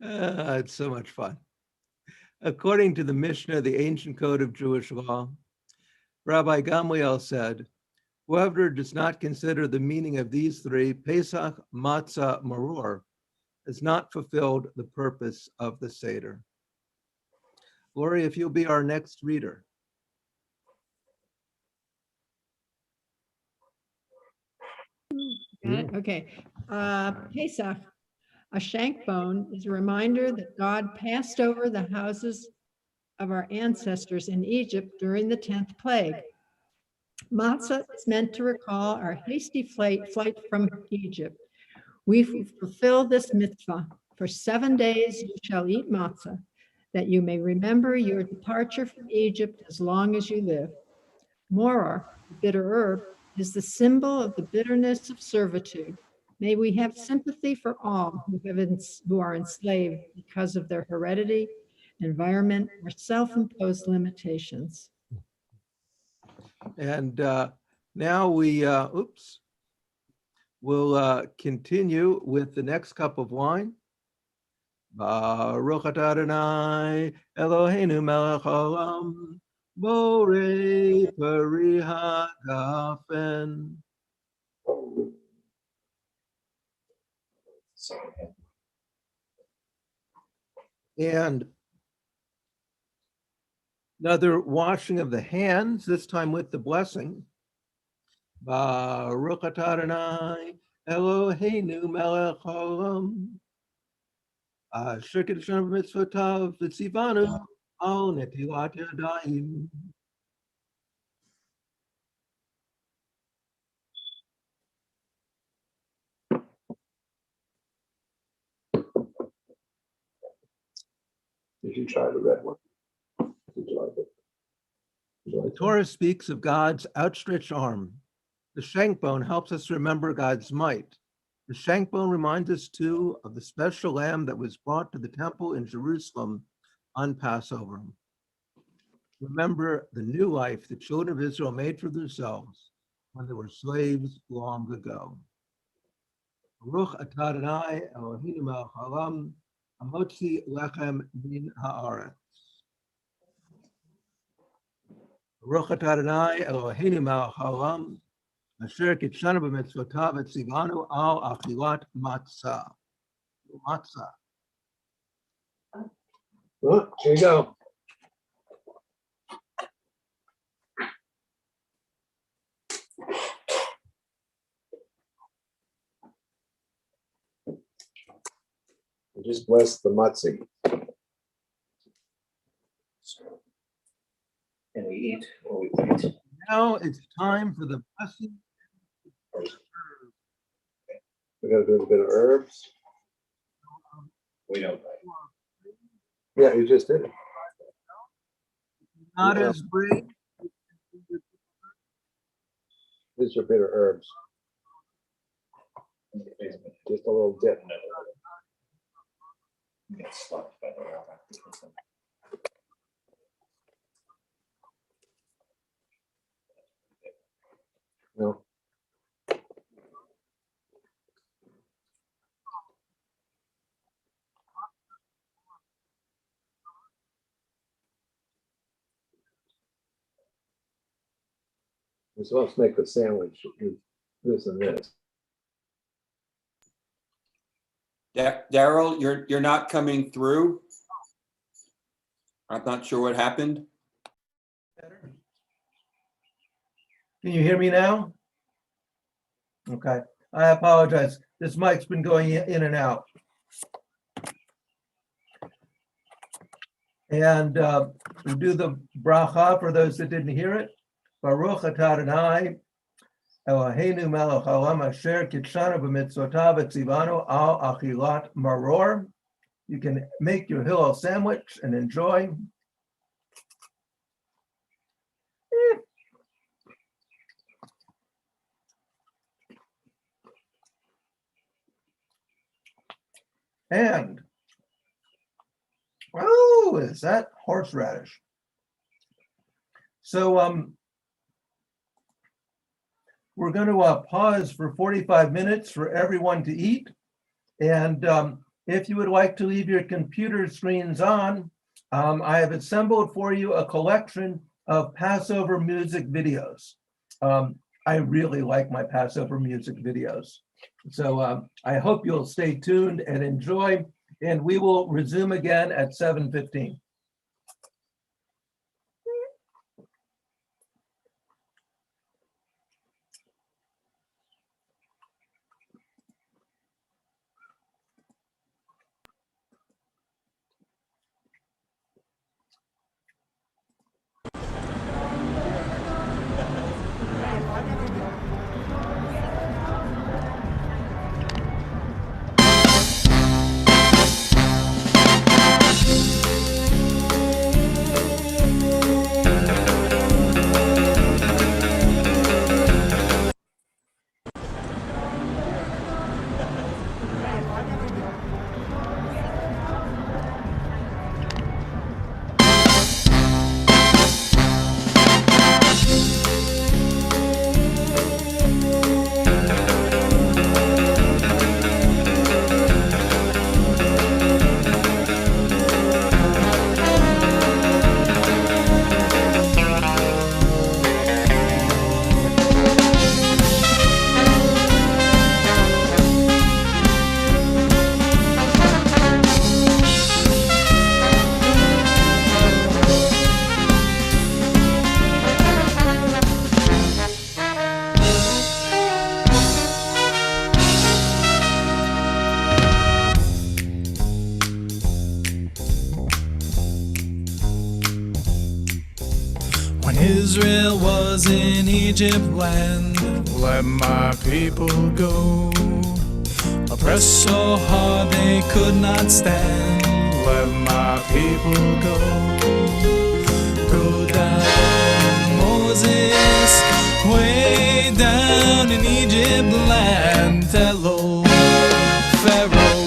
[SPEAKER 1] It's so much fun. According to the Mishnah, the ancient code of Jewish law, Rabbi Gamliel said, whoever does not consider the meaning of these three, Pesach, Matzah, Maror, has not fulfilled the purpose of the Seder. Lori, if you'll be our next reader.
[SPEAKER 3] Got it? Okay. Pesach, a shank bone, is a reminder that God passed over the houses of our ancestors in Egypt during the 10th plague. Matzah is meant to recall our hasty flight from Egypt. We fulfill this mitzvah. For 7 days you shall eat matzah. that you may remember your departure from Egypt as long as you live. Moror, the bitter herb, is the symbol of the bitterness of servitude. May we have sympathy for all who are enslaved because of their heredity, environment, or self-imposed limitations.
[SPEAKER 1] And now we'll continue with the next cup of wine. Baruch atah Adonai Eloheinu melech haolam, borei peri hagafen. And another washing of the hands, this time with the blessing. Baruch atah Adonai Eloheinu melech haolam, asher kiddushanu b'mitzvotav v'tzivanu al netilat yadayim.
[SPEAKER 19] Did you try the red one? Did you like it?
[SPEAKER 1] The Torah speaks of God's outstretched arm. The shank bone helps us remember God's might. The shank bone reminds us too of the special lamb that was brought to the temple in Jerusalem on Passover. Remember the new life the children of Israel made for themselves when they were slaves long ago. Baruch atah Adonai Eloheinu melech haolam, hamotzi lechem min haaretz. Baruch atah Adonai Eloheinu melech haolam, asher kitshanu b'mitzvotav v'tzivanu al achilat matzah. Matzah.
[SPEAKER 19] Oh, here you go. Just bless the matzah. And we eat or we eat.
[SPEAKER 1] Now it's time for the blessing.
[SPEAKER 19] We gotta do a bit of herbs. We don't. Yeah, you just did it.
[SPEAKER 1] Not as great.
[SPEAKER 19] These are bitter herbs. Just a little dip. No. We're supposed to make a sandwich with this and this.
[SPEAKER 2] Darryl, you're not coming through. I'm not sure what happened.
[SPEAKER 1] Can you hear me now? Okay, I apologize. This mic's been going in and out. And we do the bracha for those that didn't hear it. Baruch atah Adonai Eloheinu melech haolam, asher kitshanu b'mitzvotav v'tzivanu al achilat maror. You can make your Hillel sandwich and enjoy. And, oh, is that horseradish? So we're going to pause for 45 minutes for everyone to eat. And if you would like to leave your computer screens on, I have assembled for you a collection of Passover music videos. I really like my Passover music videos. So I hope you'll stay tuned and enjoy, and we will resume again at 7:15.
[SPEAKER 24] Israel was in Egypt land. Let my people go. Oppressed so hard they could not stand. Let my people go. Go down, Moses, way down in Egypt land. Tell old Pharaoh,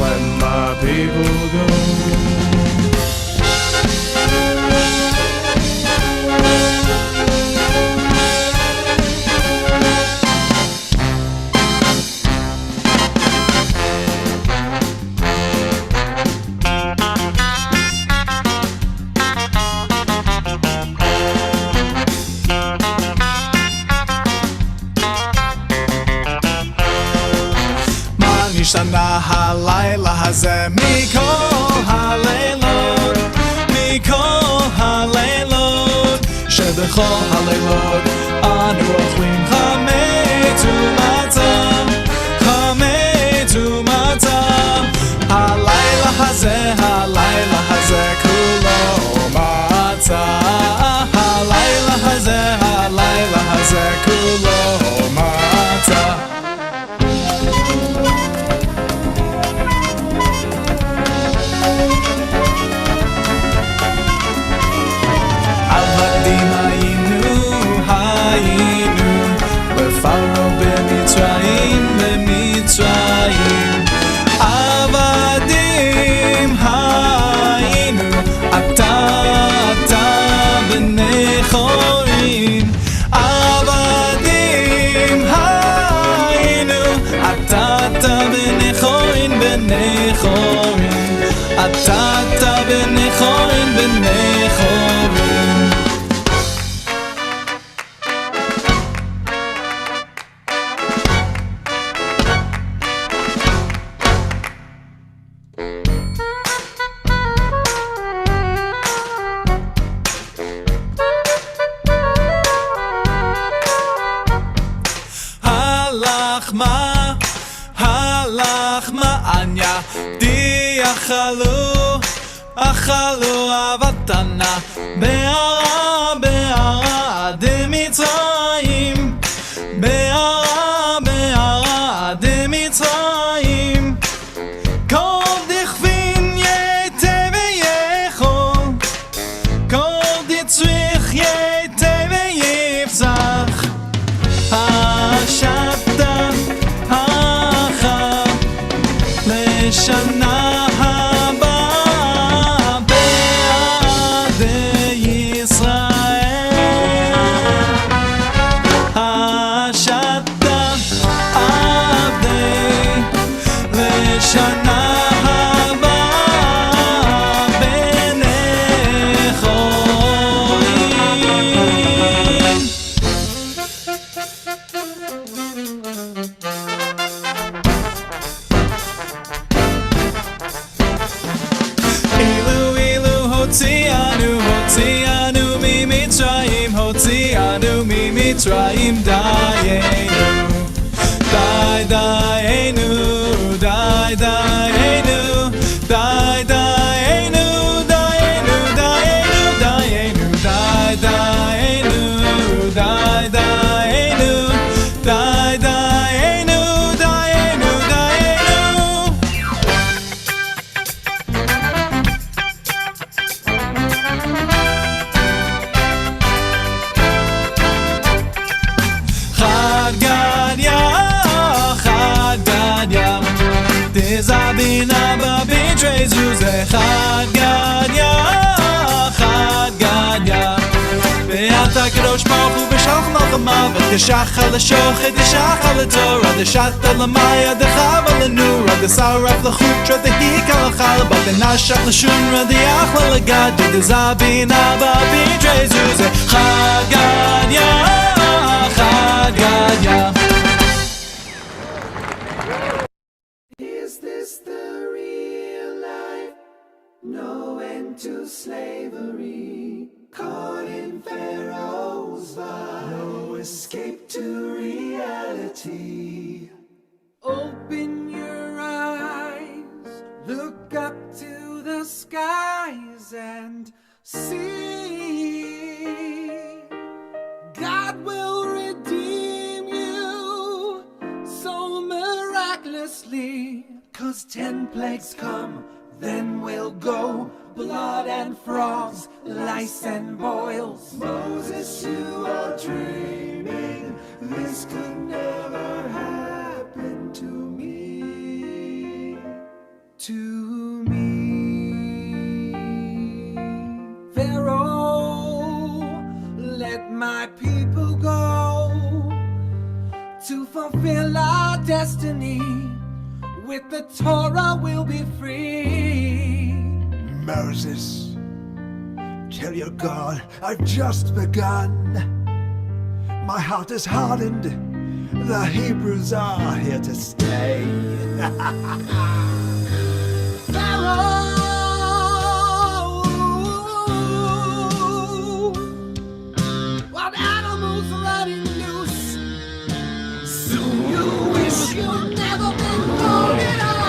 [SPEAKER 24] let my people go. השתנה הלילה הזה מכל הלילות, מכל הלילות, שבכל הלילות אנו אוכלים חמץ ומצה, חמץ ומצה. הלילה הזה כולו מצה, הלילה הזה כולו מצה. לפרעה במצרים, במצרים עבדים היינו, אתה בני חורין. עבדים היינו, אתה בני חורין, בני חורין. אתה בני חורין, בני חורין. אכלו אבטנה בערה דמצרים, בערה דמצרים. כל דכפין ייתי ויכול, כל דצריך ייתי ויפצח. השבתה לשנה מצרים דיינו, דיינו, דיינו, דיינו, דיינו, דיינו, דיינו, דיינו, דיינו, דיינו, דיינו. Zabina babi trezu ze chad gadya ve'ata kadosh baruch hu v'shalach malchama v'teshachal l'shochet v'shachal l'torah v'shatta l'maya v'chava l'nura v'saraf l'chutra v'hikal l'chalba v'nashach l'shunra v'yachla l'gadya zabina babi trezu ze chad gadya. Is this the real life? No end to slavery. Caught in Pharaoh's vice. No escape to reality. Open your eyes. Look up to the skies and see. quietly, 'cause 10 plagues come, then we'll go. Blood and frogs, lice and boils. Moses, you are dreaming. This could never happen to me. To me. Pharaoh, let my people go to fulfill our destiny. With the Torah we'll be free. Moses, tell your God I've just begun. My heart is hardened. The Hebrews are here to stay. Pharaoh, wild animals running loose. Soon you wish you'd never been born at all.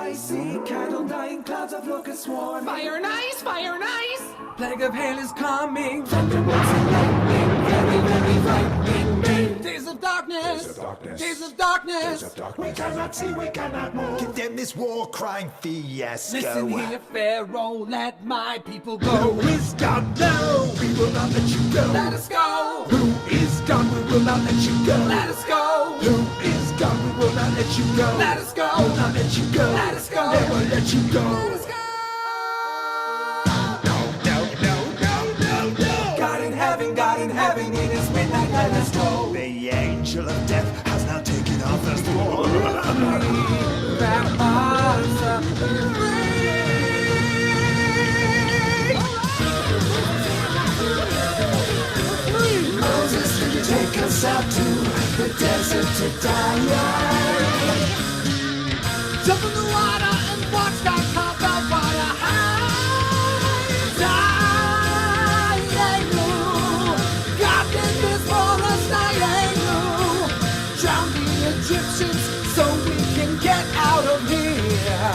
[SPEAKER 24] I see cattle dying, clouds of locusts swarm. Fire and ice, fire and ice. Plague of hail is coming. Thunderbolts and lightning, very, very frightening me. Days of darkness, days of darkness, days of darkness. Days of darkness. We cannot see, we cannot move. Condemn this war crying fiasco. Listen here, Pharaoh, let my people go. Who is God? No, we will not let you go. Let us go. Who is God? We will not let you go. Let us go. Who is God? We will not let you go. Let us go. Will not let you go. Let us go. Never let you go. Let us go. God in heaven, it is midnight, let us go. The angel of death has now taken our first throne. Moses, can you take us out to the desert to die? Jump in the water and watch God carve out fire. Egyptians, so we can get out of here.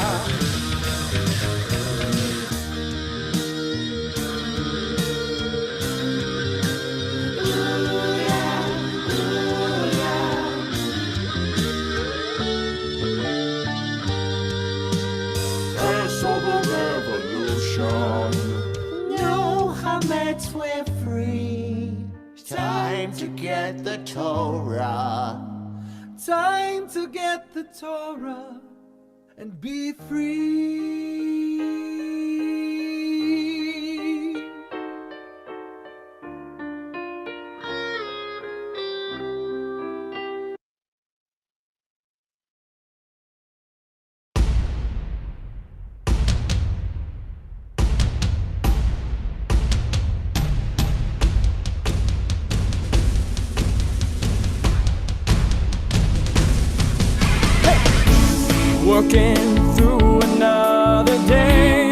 [SPEAKER 24] Passover revolution. No chametz, we're free. Time to get the Torah. Time to get the Torah and be free.
[SPEAKER 5] Working through another day,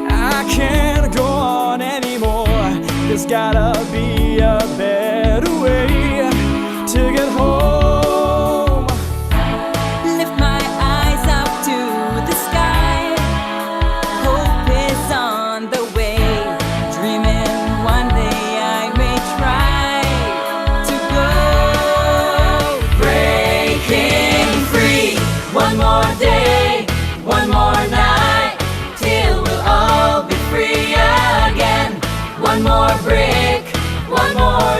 [SPEAKER 5] I can't go on anymore. There's gotta be a better way to get home.
[SPEAKER 9] Lift my eyes up to the sky. Hope is on the way. Dreaming one day I may try to go. Breaking free. One more day, one more night, till we'll all be free again. One more brick, one more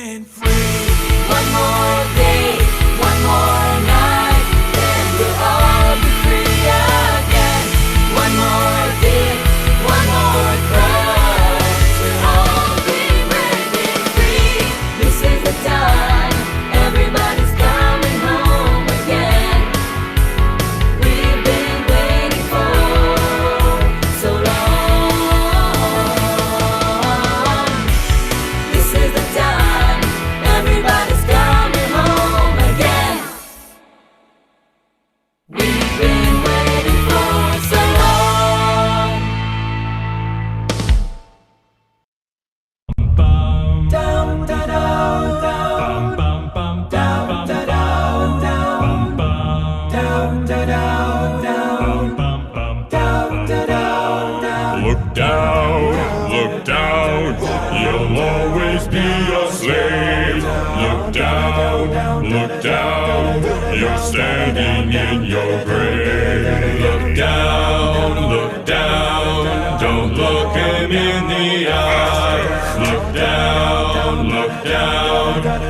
[SPEAKER 24] been free.
[SPEAKER 9] One more day, one more night, then we'll all be free again. One more day, one more cry, we'll all be breaking free. This is the time, everybody's coming home again. We've been waiting for so long. This is the time, everybody's coming home again. We've been waiting for so long.
[SPEAKER 24] Down, da, down, down, down, down, da, down, down, down, da, down, down, down, da, down, down.
[SPEAKER 11] Look down, you'll always be a slave. Look down, you're standing in your grave. Look down, don't look him in the eye. Look down,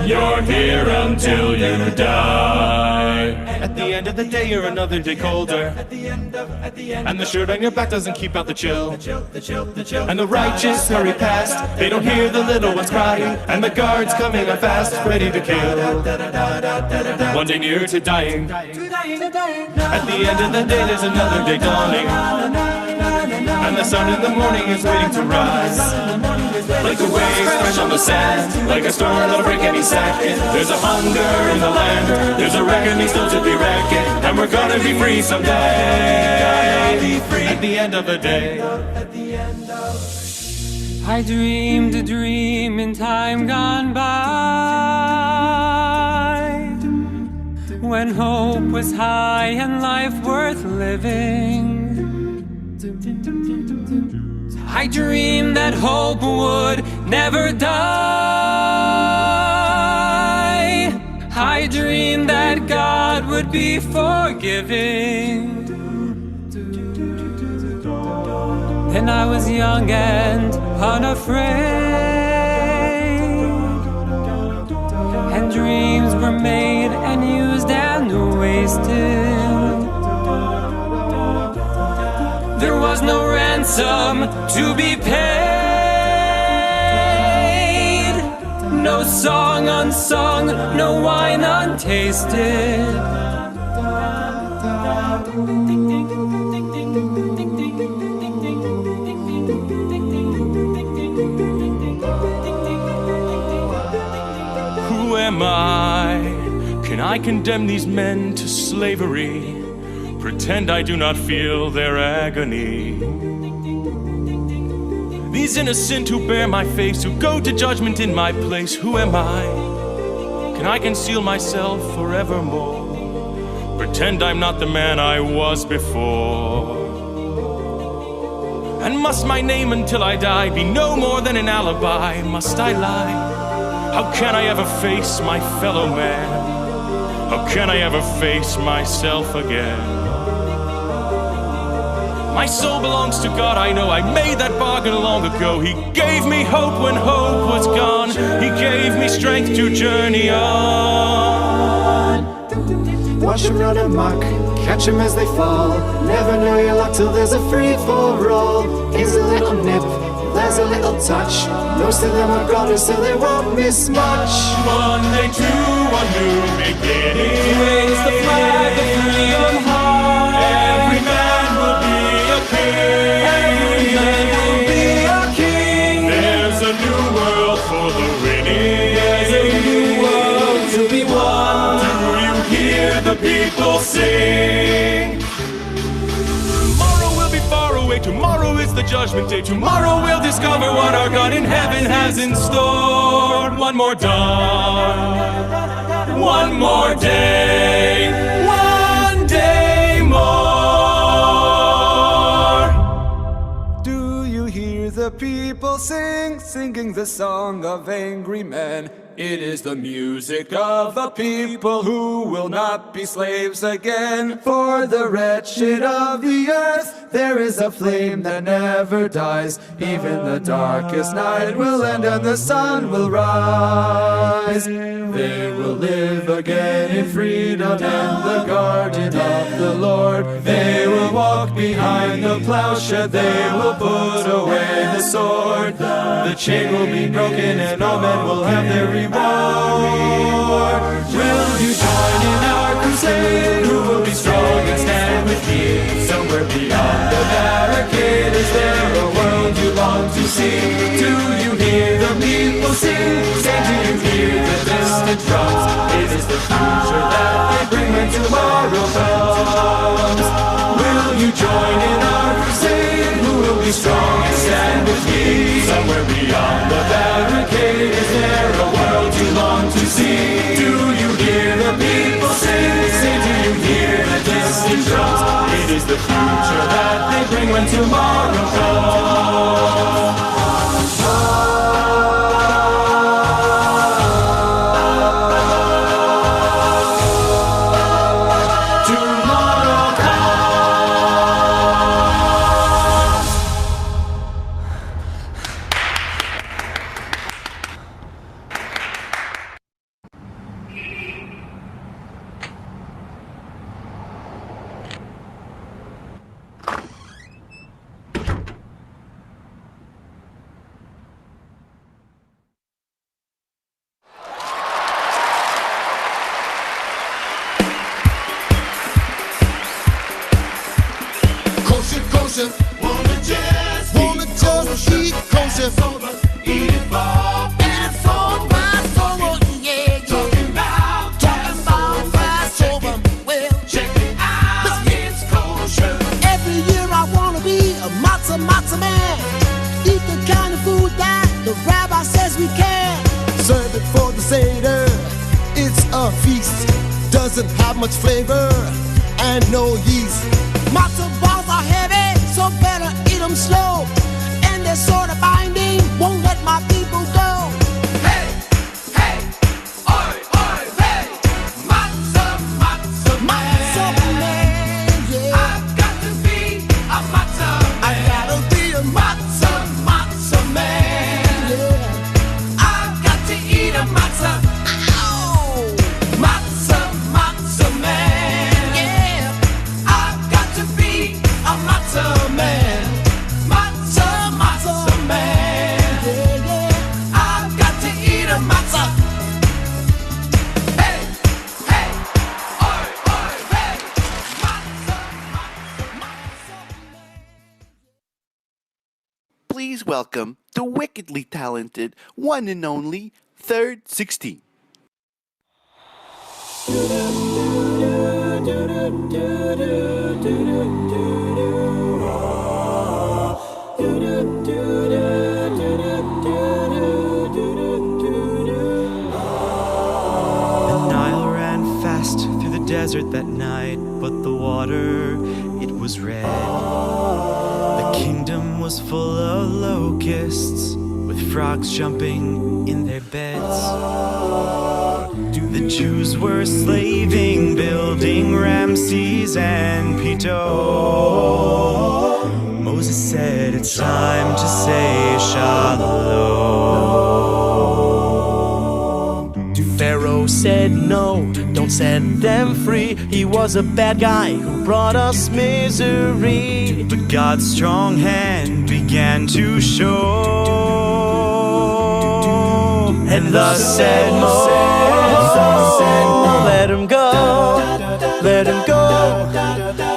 [SPEAKER 11] you're here until you die.
[SPEAKER 24] At the end of the day, you're another day colder. And the shirt on your back doesn't keep out the chill. And the righteous hurry past, they don't hear the little ones cry. And the guards coming up fast, ready to kill. One day nearer to dying. At the end of the day, there's another day dawning. And the sun in the morning is waiting to rise. Like the waves crash on the sand, like a storm that'll break any second. There's a hunger in the land, there's a reckoning still to be reckoned. And we're gonna be free someday. At the end of the day.
[SPEAKER 5] I dreamed a dream in time gone by, when hope was high and life worth living. I dreamed that hope would never die. I dreamed that God would be forgiving. Then I was young and unafraid, and dreams were made and used and wasted. There was no ransom to be paid, no song unsung, no wine untasted.
[SPEAKER 24] Who am I? Can I condemn these men to slavery? Pretend I do not feel their agony. These innocent who bear my face, who go to judgment in my place, who am I? Can I conceal myself forevermore? Pretend I'm not the man I was before. And must my name until I die be no more than an alibi? Must I lie? How can I ever face my fellow man? How can I ever face myself again? My soul belongs to God, I know. I made that bargain long ago. He gave me hope when hope was gone. He gave me strength to journey on.
[SPEAKER 5] Watch them run amok, catch them as they fall. Never know your luck till there's a free-for-all. Here's a little nip, there's a little touch. Most of them are brothers, so they won't miss much.
[SPEAKER 24] Monday to a new beginning.
[SPEAKER 5] Raise the flag of freedom high.
[SPEAKER 24] Every man will be a king.
[SPEAKER 5] Every man will be a king.
[SPEAKER 24] There's a new world for the winning.
[SPEAKER 5] There's a new world to be won.
[SPEAKER 24] Do you hear the people sing? Tomorrow will be far away. Tomorrow is the judgment day. Tomorrow we'll discover what our God in heaven has in store. One more dawn, one more day, one day more.
[SPEAKER 5] Do you hear the people singing the song of angry men?
[SPEAKER 24] It is the music of a people who will not be slaves again. For the wretched of the earth, there is a flame that never dies. Even the darkest night will end and the sun will rise. They will live again in freedom in the garden of the Lord. They will walk behind the plowshare. They will put away the sword. The chain will be broken and all men will have their reward. Will you join in our crusade? Who will be strong and stand with me? Somewhere beyond the barricade, is there a world you long to see? Do you hear the people sing? Say, do you hear the distant drums? It is the future that they bring when tomorrow comes. Will you join in our crusade? Who will be strong and stand with me? Somewhere beyond the barricade, is there a world you long to see? Do you hear the people sing? Say, do you hear the distant drums? It is the future that they bring when tomorrow comes.
[SPEAKER 13] Wanna just eat kosher. Eat it for Passover, yeah. Talking about Passover, well, check it out, it's kosher. Every year I wanna be a matzah man. Eat the kind of food that the rabbi says we can. Serve it for the Seder, it's a feast. Doesn't have much flavor and no yeast. Matzah balls are heavy, so better eat them slow. And they're sort of binding, won't let my people go. Hey, hey, oi, oi, hey. Matzah man. Matzah man, yeah. I've got to be a matzah man. I gotta be a matzah man, yeah. I've got to eat a matzah. Ow! Matzah man, yeah. I've got to be a matzah man. Matzah man, yeah, yeah. I've got to eat a matzah. Hey, hey, oi, oi, hey.
[SPEAKER 14] Please welcome the wickedly talented one and only Third 16.
[SPEAKER 5] Desert that night, but the water, it was red. The kingdom was full of locusts, with frogs jumping in their beds. The Jews were slaving, building Ramses and Pito. Moses said, it's time to say shalom. Pharaoh said no, don't set them free. He was a bad guy who brought us misery. But God's strong hand began to show. And thus said Moses, let him go, let him go,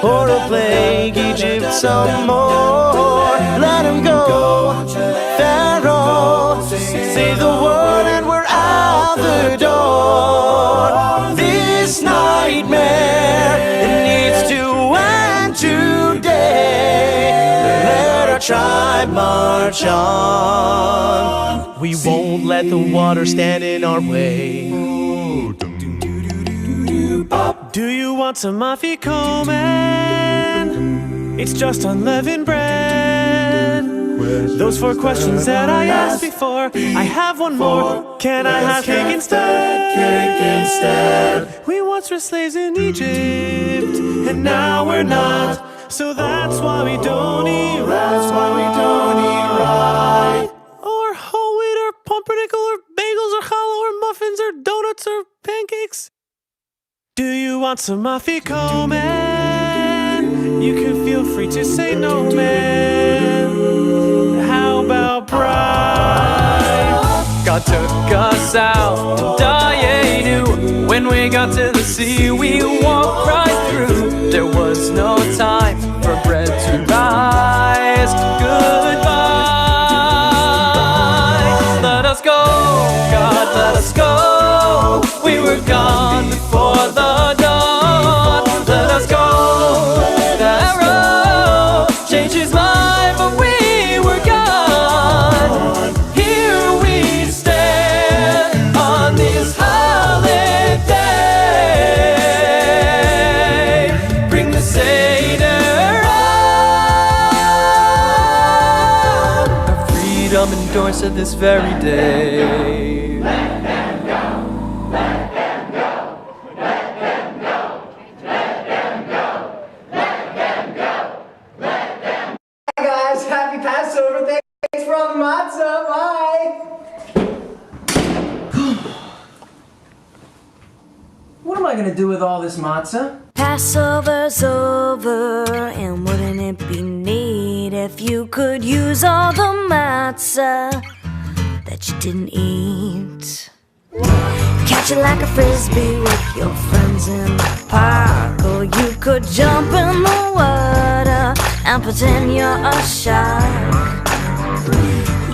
[SPEAKER 5] or I'll plague Egypt some more. Let him go, Pharaoh, say the word and we're out the door. This nightmare, it needs to end today. Let our tribe march on. We won't let the water stand in our way. Do you want some afikomen? It's just unleavened bread. Those 4 questions that I asked before. I have one more. Can I have cake instead?
[SPEAKER 11] Cake instead.
[SPEAKER 5] We once were slaves in Egypt, and now we're not. So that's why we don't eat.
[SPEAKER 11] That's why we don't eat right.
[SPEAKER 5] Or whole wheat, or pumpernickel, or bagels, or challah, or muffins, or donuts, or pancakes. Do you want some afiko, man? You can feel free to say no, man. How about pride? God took us out to Dayenu. When we got to the sea, we walked right through. There was no time for bread to rise. Goodbye. Let us go, God, let us go. We were gone before the dawn. Let us go. Pharaoh changed his mind, but we were gone. Here we stand on this holiday. Bring the Seder on. Our freedom endorsed at this very day.
[SPEAKER 10] Guys, happy Passover. Thanks for all the matzah. Bye. What am I going to do with all this matzah?
[SPEAKER 9] Passover's over, and wouldn't it be neat if you could use all the matzah that you didn't eat? Catch it like a frisbee with your friends in the park, or you could jump in the water and pretend you're a shark.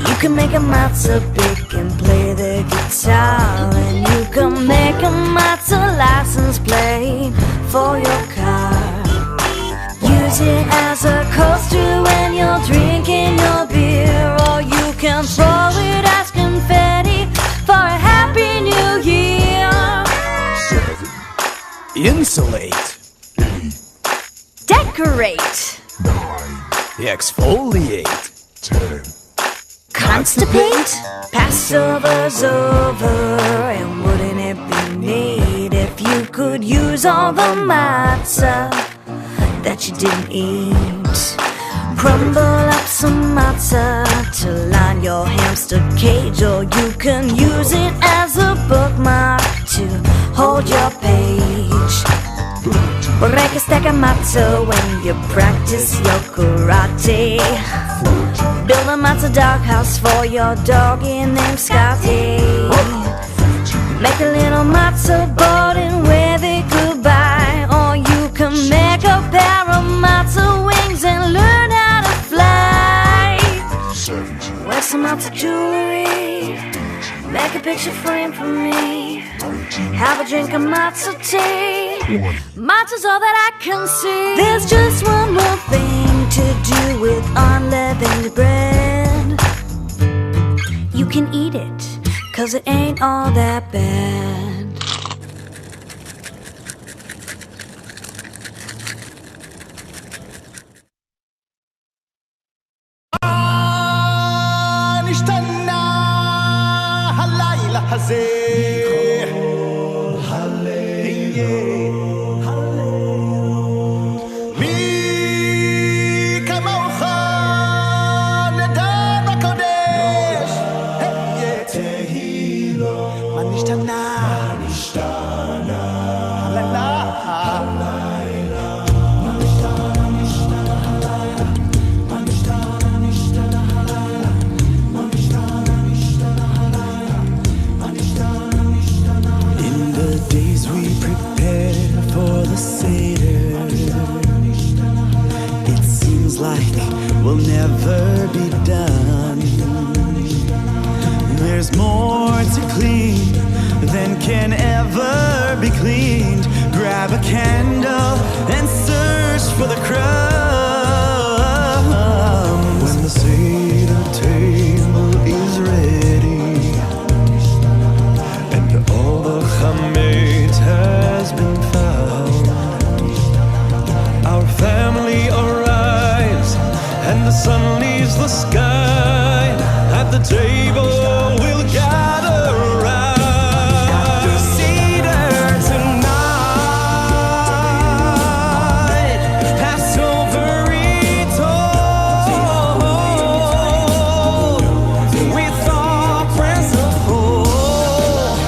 [SPEAKER 9] You can make a matzah big and play the guitar, and you can make a matzah license plate for your car. Use it as a coaster when you're drinking your beer, or you can throw it as confetti for a happy new year.
[SPEAKER 5] 7. Insulate.
[SPEAKER 9] 8. Decorate.
[SPEAKER 5] 9. Exfoliate. 10.
[SPEAKER 9] Constipate? Passover's over, and wouldn't it be neat if you could use all the matzah that you didn't eat? Crumble up some matzah to line your hamster cage, or you can use it as a bookmark to hold your page. Break a stack of matzah when you practice your karate. Build a matzah doghouse for your doggy named Scotty. Make a little matzah board and wave it goodbye, or you can make a pair of matzah wings and learn how to fly. Wear some matzah jewelry, make a picture frame for me. Have a drink of matzah tea. Matzah's all that I can see. There's just one more thing to do with unleavened bread. You can eat it, 'cause it ain't all that bad.
[SPEAKER 24] Never be done. There's more to clean than can ever be cleaned. Grab a candle and search for the crumbs. When the Seder table is ready and all the chametz has been found, our family arrives and the sun leaves the sky.
[SPEAKER 5] table will gather around the Seder tonight. Passover retold with our prayers of hope,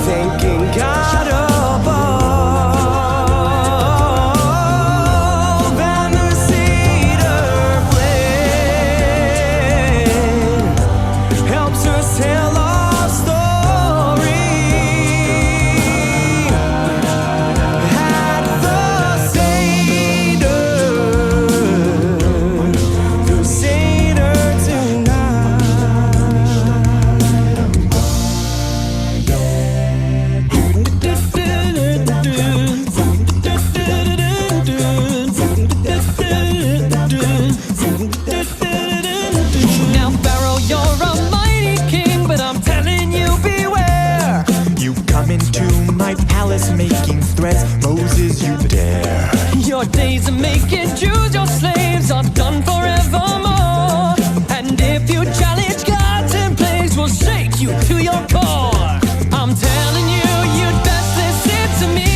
[SPEAKER 5] thanking God above, and the Seder plate helps us tell our story. At the Seder tonight. Now, Pharaoh, you're a mighty king, but I'm telling you, beware. You come into my palace making threats, Moses, you dare. Your days of making Jews your slaves are done forevermore. And if you challenge gods and plagues, will shake you to your core. I'm telling you, you'd best listen to me,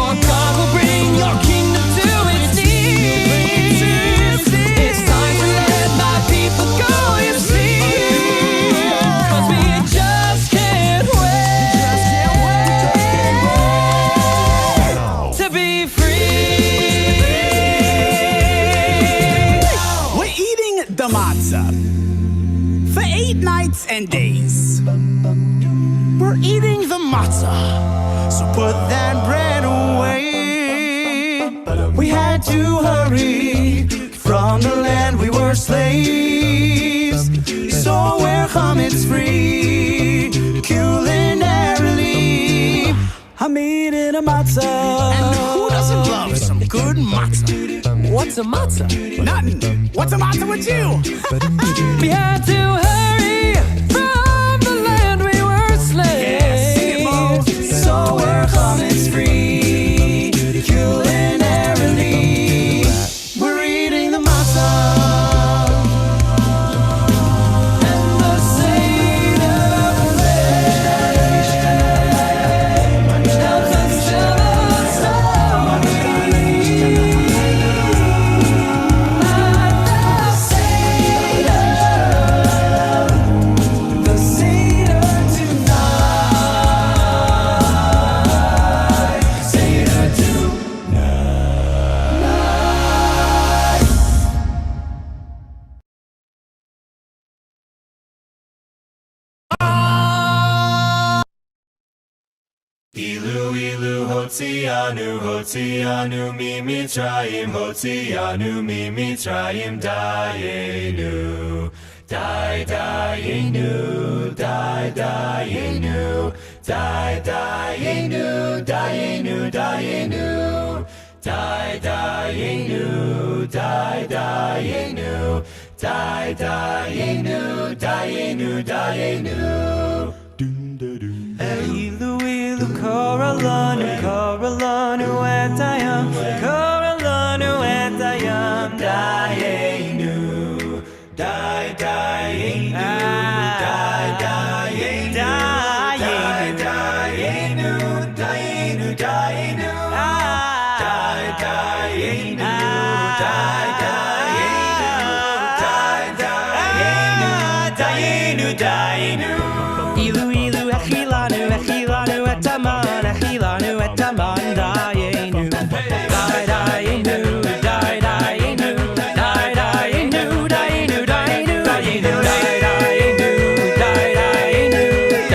[SPEAKER 5] or God will bring your kingdom to its knees. It's time to let my people go, you see, 'cause we just can't wait to be free.
[SPEAKER 12] We're eating the matzah for 8 nights and days. We're eating the matzah, so put that bread away. We had to hurry from the land we were slaves, so we're chametz free culinarily. I'm eating a matzah. And who doesn't love some good matzah? What's a matzah? Nothing. What's a matzah with you?
[SPEAKER 5] We had to hurry from the land we were slaves,
[SPEAKER 12] so we're chametz free culinarily. We're eating the matzah
[SPEAKER 5] and the Seder plate helps us tell the story. The Seder tonight. Seder tonight.
[SPEAKER 11] Ilu ilu hotzianu hotzianu mi Mitzrayim hotzianu mi Mitzrayim dayenu dayenu dayenu dayenu dayenu dayenu dayenu dayenu dayenu.
[SPEAKER 5] Ilu ilu koralanu koralanu etayam koralanu etayam dayenu dayenu dayenu dayenu dayenu dayenu Ilu ilu echilanu echilanu etaman echilanu etaman dayenu dayenu dayenu dayenu dayenu dayenu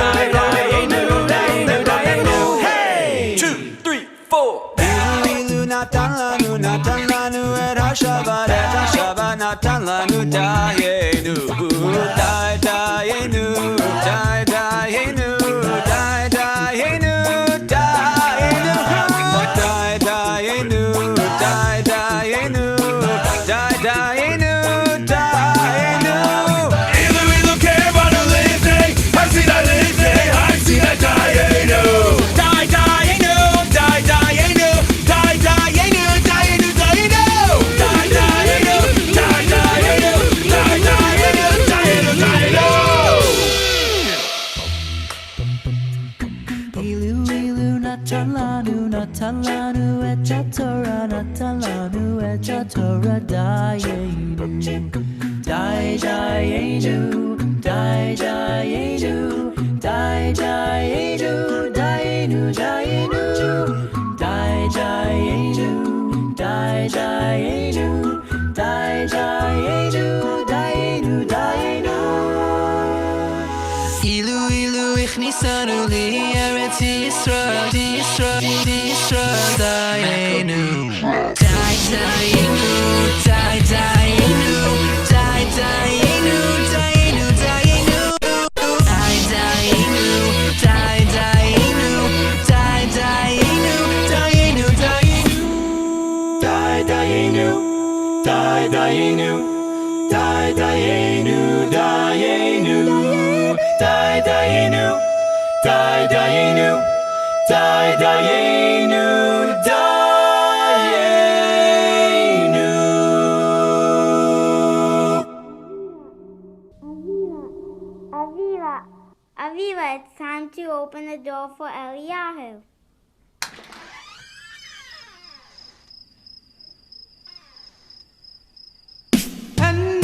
[SPEAKER 5] dayenu dayenu dayenu. Hey! 2, 3, 4. Ilu ilu natan lanu et hashavat natan lanu dayenu dayenu dayenu dayenu dayenu dayenu dayenu Natalanu, Natalanu, Echatora, Natalanu, Echatora, Dayenu, Dayenu, Dayenu, Dayenu, Dayenu, Dayenu, Dayenu, Dayenu, Dayenu, Dayenu, Dayenu. Ilu, Ilu, Ichnisanu, Li, Eretz Yisrael, Yisrael, Yisrael, Dayenu, Dayenu, Dayenu, Dayenu, Dayenu, Dayenu, Dayenu, Dayenu, Dayenu, Dayenu, Dayenu, Dayenu, Dayenu, Dayenu, Dayenu, Dayenu, Dayenu,
[SPEAKER 15] Aviva, Aviva, it's time to open the door for Eliyahu.
[SPEAKER 5] And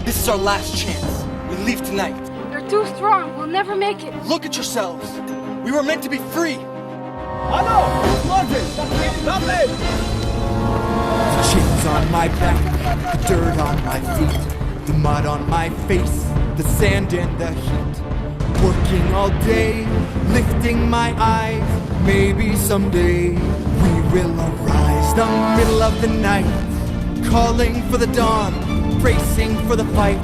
[SPEAKER 7] This is our last chance. We leave tonight.
[SPEAKER 15] You're too strong. We'll never make it.
[SPEAKER 7] Look at yourselves. We were meant to be free.
[SPEAKER 24] The chains on my back, the dirt on my feet, the mud on my face, the sand and the heat. Working all day, lifting my eyes. Maybe someday we will arise. The middle of the night, calling for the dawn, bracing for the fight.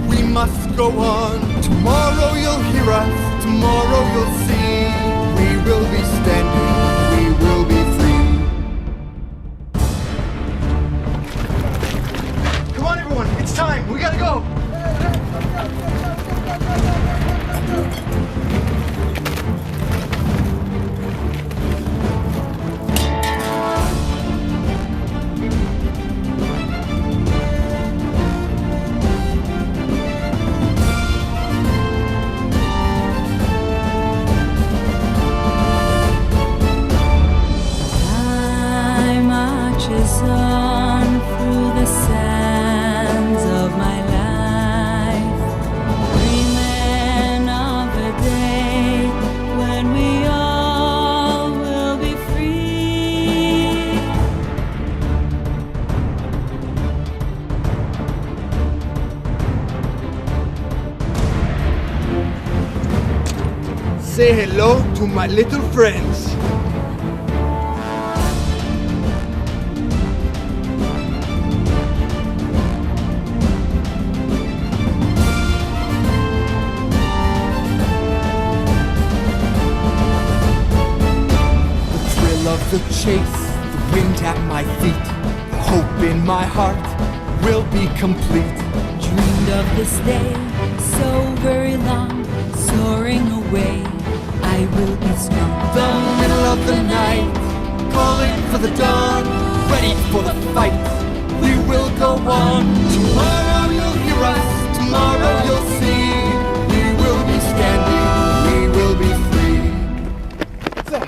[SPEAKER 24] We must go on. Tomorrow you'll hear us, tomorrow you'll see. We will be standing, we will be free.
[SPEAKER 7] Come on, everyone. It's time. We gotta go.
[SPEAKER 9] Time marches on through the sands of my life, dreaming of a day when we all will be free.
[SPEAKER 24] Say hello to my little friends. Of the chase, the wind at my feet, the hope in my heart will be complete.
[SPEAKER 9] Dreamed of this day so very long, soaring away, I will be strong.
[SPEAKER 24] The middle of the night, calling for the dawn, ready for the fight. We will go on. Tomorrow you'll hear us, tomorrow you'll see. We will be standing, we will be free.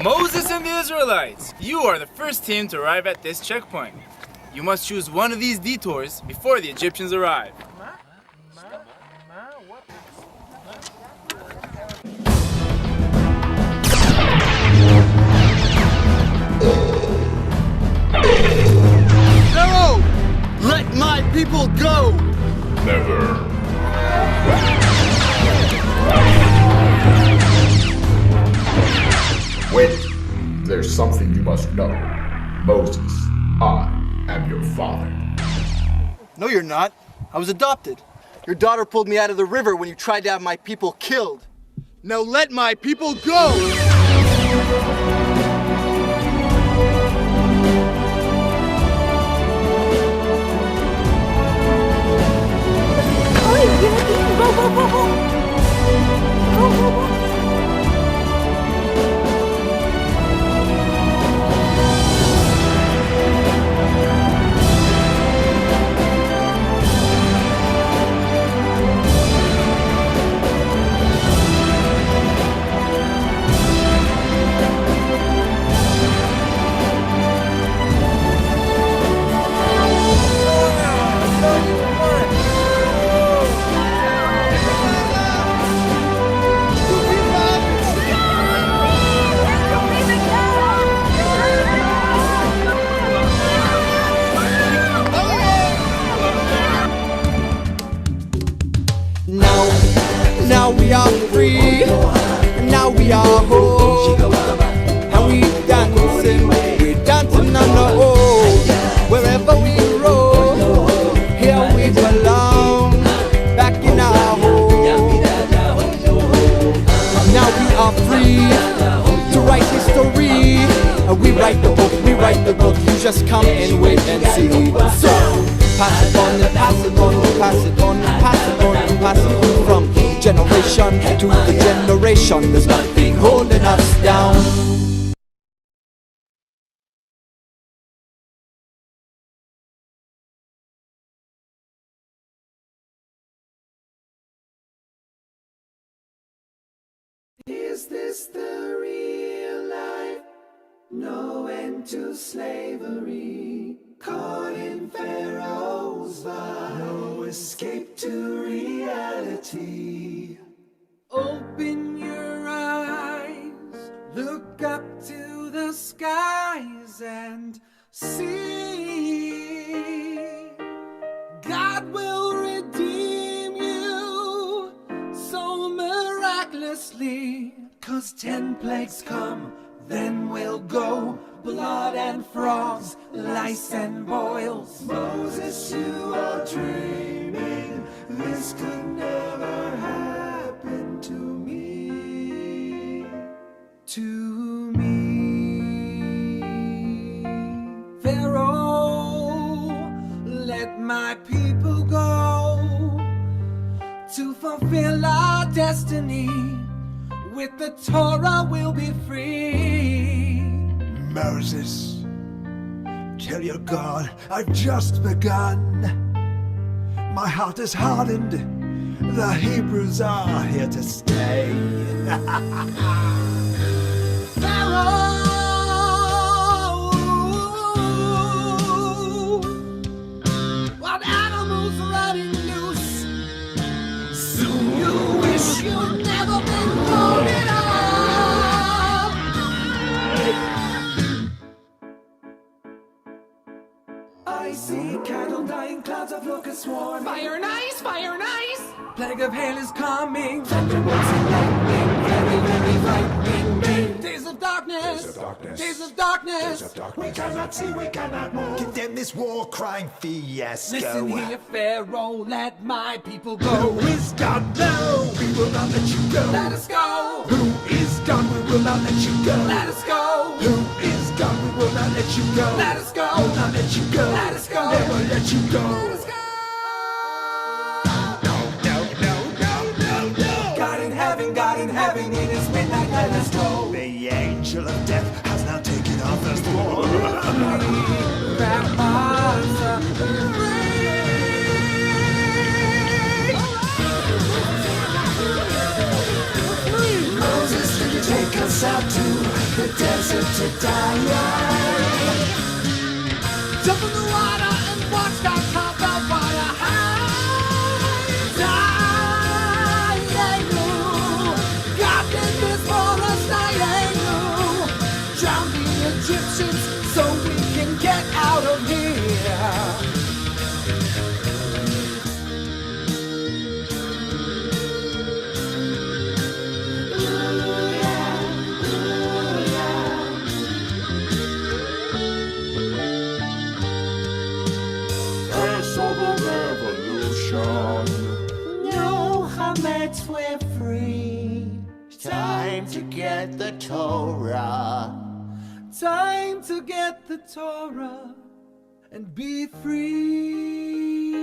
[SPEAKER 16] Moses and the Israelites, you are the first team to arrive at this checkpoint. You must choose one of these detours before the Egyptians arrive.
[SPEAKER 11] Never. Wait, there's something you must know. Moses, I am your father.
[SPEAKER 4] No, you're not. I was adopted. Your daughter pulled me out of the river when you tried to have my people killed. Now let my people go!
[SPEAKER 5] Now we are free, and now we are whole, and we dancing on the old. Wherever we roll, here we belong, back in our home. Now we are free to write history, and we write the book, you just come and wait and see. So pass it on and pass it on and pass it on and pass it on and pass it on from generation to the generation. There's nothing holding us down.
[SPEAKER 17] Is this the real life? No end to slavery. Caught in Pharaoh's vice. No escape to reality.
[SPEAKER 20] Open your eyes, look up to the skies and see. God will redeem you so miraculously. 'Cause 10 plagues come, then we'll go. Blood and frogs, lice and boils.
[SPEAKER 17] Moses, you are dreaming. This could never happen to me.
[SPEAKER 20] To me. Pharaoh, let my people go to fulfill our destiny. With the Torah we'll be free.
[SPEAKER 17] Moses, tell your God I've just begun. My heart is hardened. The Hebrews are here to stay.
[SPEAKER 20] Pharaoh, what animals running loose? Soon you wish you'd never been born at all.
[SPEAKER 17] I see cattle dying, clouds of locusts swarming.
[SPEAKER 20] Fire and ice, fire and ice.
[SPEAKER 17] Plague of hail is coming. Thunderbolts and lightning, very, very frightening me.
[SPEAKER 20] Days of darkness,
[SPEAKER 17] Days of darkness,
[SPEAKER 20] days of darkness.
[SPEAKER 17] Days of darkness. We cannot see, we cannot move. Condemn this war crime fiasco.
[SPEAKER 20] Listen here, Pharaoh, let my people go.
[SPEAKER 17] Who is God? No, we will not let you go.
[SPEAKER 20] Let us go.
[SPEAKER 17] Who is God? We will not let you go.
[SPEAKER 20] Let us go.
[SPEAKER 17] Who is God? We will not let you go.
[SPEAKER 20] Let us go.
[SPEAKER 17] Will not let you go.
[SPEAKER 20] Let us go.
[SPEAKER 17] Never let you go.
[SPEAKER 20] Let us go.
[SPEAKER 17] God in heaven, it is midnight, let us go. The angel of death has now taken our first war. Moses, did you take us out to the desert to die?
[SPEAKER 20] Jump in the water and watch God carve out fire. God did this for us, I know. Drown the Egyptians so we can get out of here.
[SPEAKER 13] mates, we're free. Time to get the Torah.
[SPEAKER 17] Time to get the Torah and be free.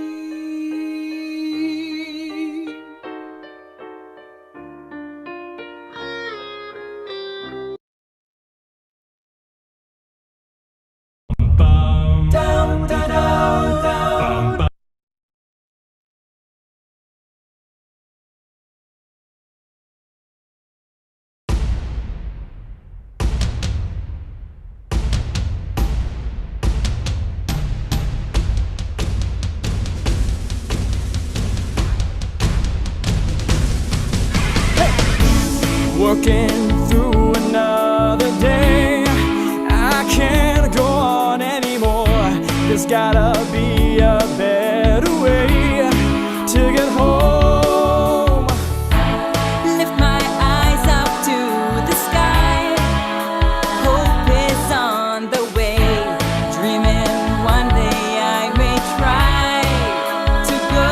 [SPEAKER 5] Down, down, down, down. Working through another day, I can't go on anymore. There's gotta be a better way to get home.
[SPEAKER 9] Lift my eyes up to the sky. Hope is on the way. Dreaming one day I may try to go.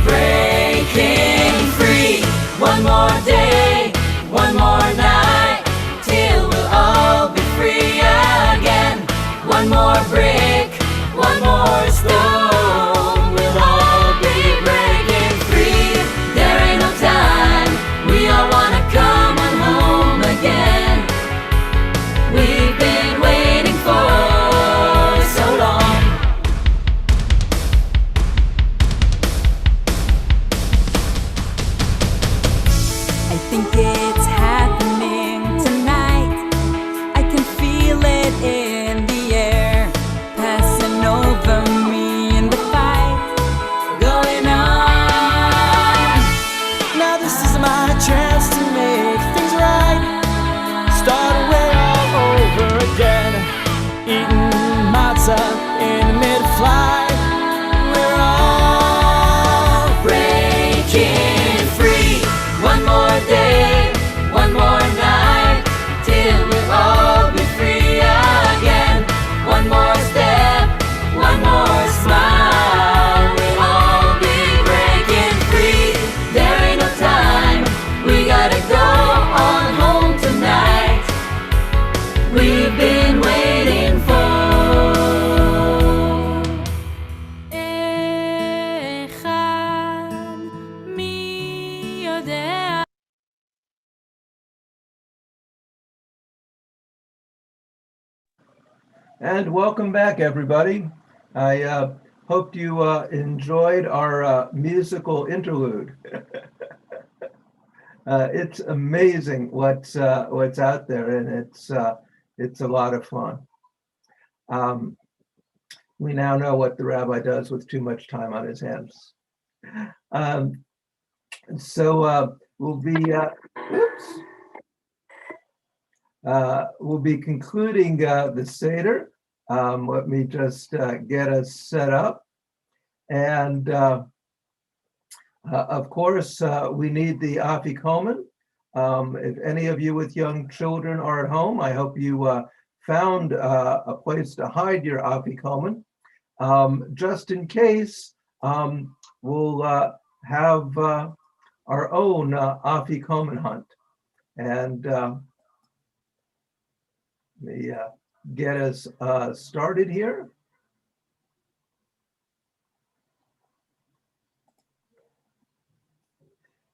[SPEAKER 9] Breaking free. One more day, one more night, till we'll all be free again. One more brick, one more stone, we'll all be breaking free. There ain't no time, we all wanna come on home again. We've been waiting for so long. I think it's happening tonight. I can feel it in the air, passing over me in the fight going on.
[SPEAKER 5] Now this is my chance to make things right. Start away all over again. Eating matzah in mid-flight. We're all
[SPEAKER 9] Breaking free. One more day, one more night, till we'll all be free again. One more step, one more smile, we'll all be breaking free. There ain't no time, we gotta go on home tonight. We've been waiting for. Echad mi yodea.
[SPEAKER 1] And welcome back, everybody. I hope you enjoyed our musical interlude. It's amazing what's out there, and it's a lot of fun. We now know what the rabbi does with too much time on his hands. We'll be concluding the Seder. Let me just get us set up. And of course, we need the afikomen. If any of you with young children are at home, I hope you found a place to hide your afikomen. Just in case, we'll have our own afikomen hunt. And let me get us started here.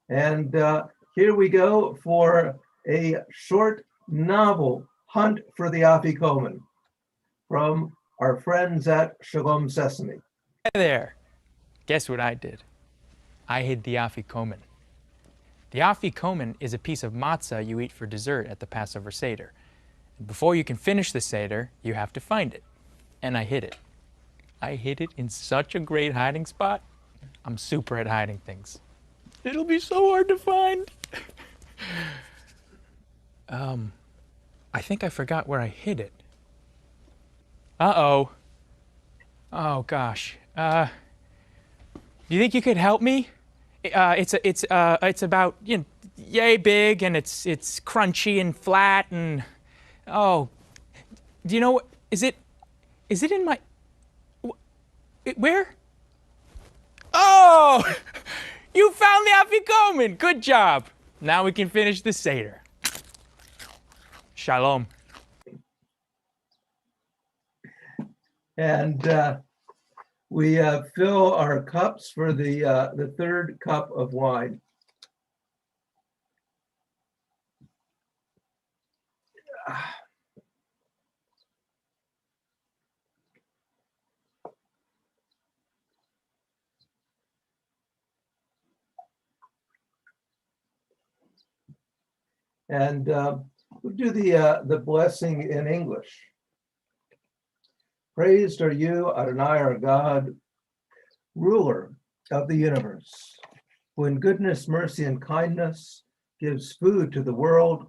[SPEAKER 1] And here we go for a short novel, Hunt for the Afikomen, from our friends at Shalom Sesame.
[SPEAKER 8] Hi there. Guess what I did? I hid the afikomen. The afikomen is a piece of matzah you eat for dessert at the Passover Seder. Before you can finish the Seder, you have to find it. And I hid it. I hid it in such a great hiding spot. I'm super at hiding things. It'll be so hard to find. I think I forgot where I hid it. Uh-oh. Oh gosh. Do you think you could help me? It's about, you know, yay big, and it's crunchy and flat, and oh, do you know what? Is it in my, where? Oh, You found the Afikomen! Good job! Now we can finish the Seder. Shalom.
[SPEAKER 1] And we fill our cups for the third cup of wine. And we'll do the blessing in English. Praised are you, Adonai, our God, ruler of the universe, who in goodness, mercy, and kindness gives food to the world.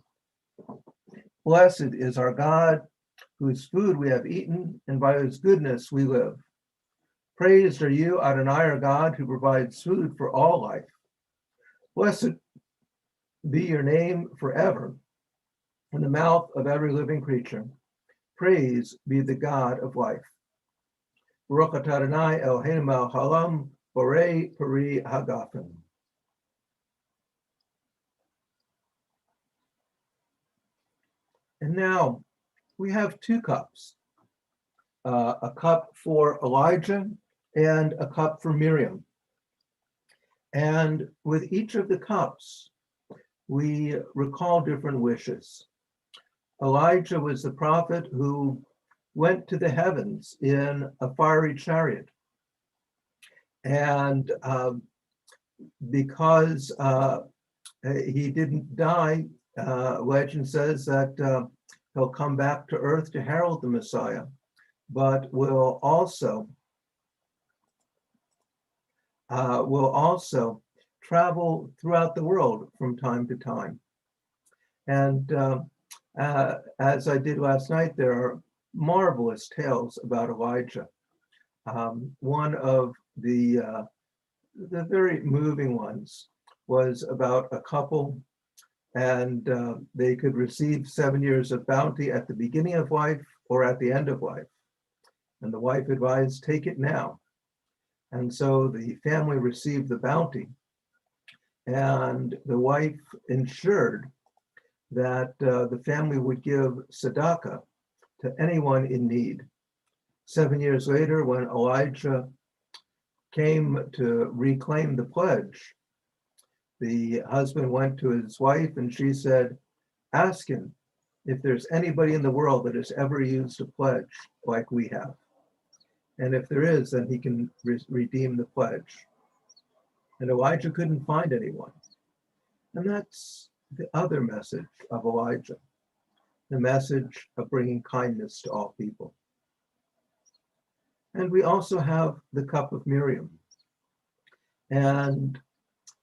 [SPEAKER 1] Blessed is our God, whose food we have eaten, and by whose goodness we live. Praised are you, Adonai, our God, who provides food for all life. Blessed be your name forever in the mouth of every living creature. Praise be the God of life. Baruch atah Adonai Eloheinu melech haolam, borei peri hagafen. And now we have two cups, a cup for Elijah and a cup for Miriam. And with each of the cups, we recall different wishes. Elijah was the prophet who went to the heavens in a fiery chariot. And because he didn't die, legend says that he'll come back to earth to herald the Messiah, but will also travel throughout the world from time to time. And as I did last night, there are marvelous tales about Elijah. One of the very moving ones was about a couple, and they could receive 7 years of bounty at the beginning of life or at the end of life. And the wife advised, take it now. And so the family received the bounty, and the wife ensured that the family would give tzedakah to anyone in need. 7 years later, when Elijah came to reclaim the pledge, the husband went to his wife and she said, ask him if there's anybody in the world that has ever used a pledge like we have. And if there is, then he can redeem the pledge. And Elijah couldn't find anyone. And that's the other message of Elijah, the message of bringing kindness to all people. And we also have the cup of Miriam. And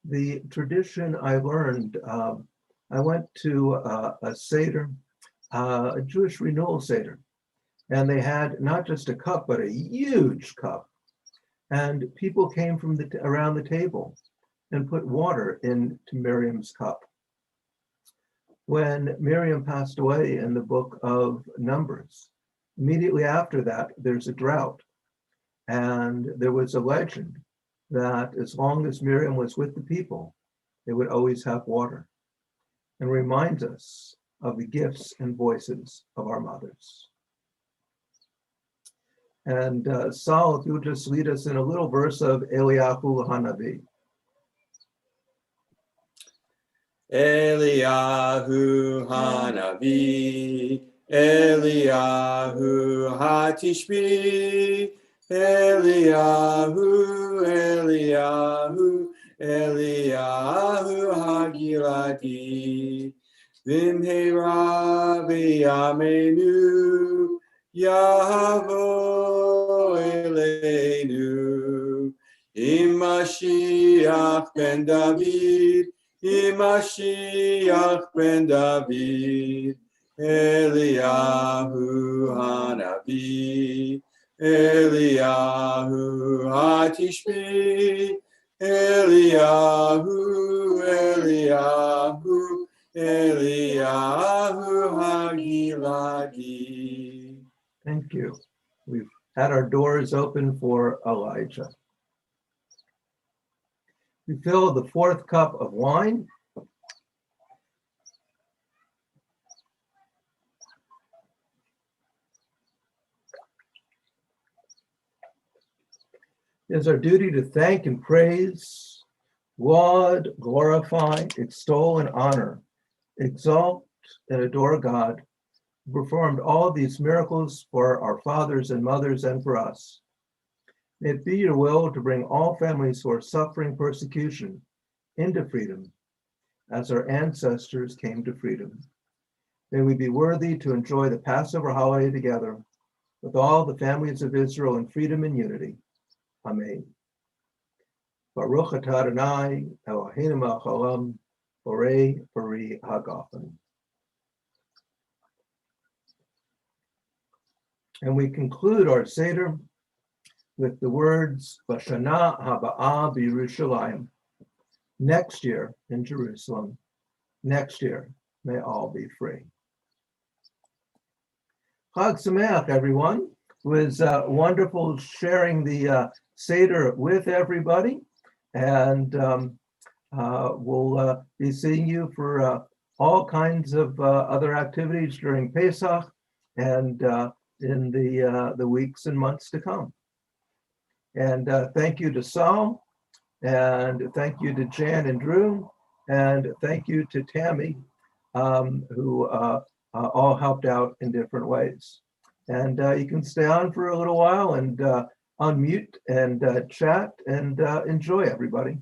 [SPEAKER 1] the tradition I learned, I went to a Seder, a Jewish renewal Seder, and they had not just a cup, but a huge cup. And people came from around the table and put water into Miriam's cup. When Miriam passed away in the book of Numbers, immediately after that, there's a drought. And there was a legend that as long as Miriam was with the people, they would always have water, and reminds us of the gifts and voices of our mothers. And Saul, if you'll just lead us in a little verse of Eliyahu Hanavi.
[SPEAKER 2] Eliyahu Hanavi, Eliyahu Hatishbi, Eliyahu, Eliyahu, Eliyahu Hagiladi, Vimhera v'yamenu, Yahavo Eleinu, Imashiach ben David, Imashiach ben David, Eliyahu Hanavi, Eliyahu Hatishbi, Eliyahu, Eliyahu, Eliyahu Hagiladi.
[SPEAKER 1] Thank you. We've had our doors open for Elijah. Refill the fourth cup of wine. It is our duty to thank and praise, laud, glorify, extol, and honor, exalt, and adore God, who performed all these miracles for our fathers and mothers and for us. May it be your will to bring all families who are suffering persecution into freedom, as our ancestors came to freedom. May we be worthy to enjoy the Passover holiday together with all the families of Israel in freedom and unity. Amen. Baruch atah Adonai Eloheinu melech haolam, borei peri hagafen. And we conclude our Seder with the words, Bashana haba'ah b'Yerushalayim. Next year in Jerusalem, next year, may all be free. Chag Sameach, everyone. It was wonderful sharing the Seder with everybody. And we'll be seeing you for all kinds of other activities during Pesach and in the weeks and months to come. And thank you to Saul, and thank you to Jan and Drew, and thank you to Tammy, who all helped out in different ways. And you can stay on for a little while and unmute and chat and enjoy, everybody.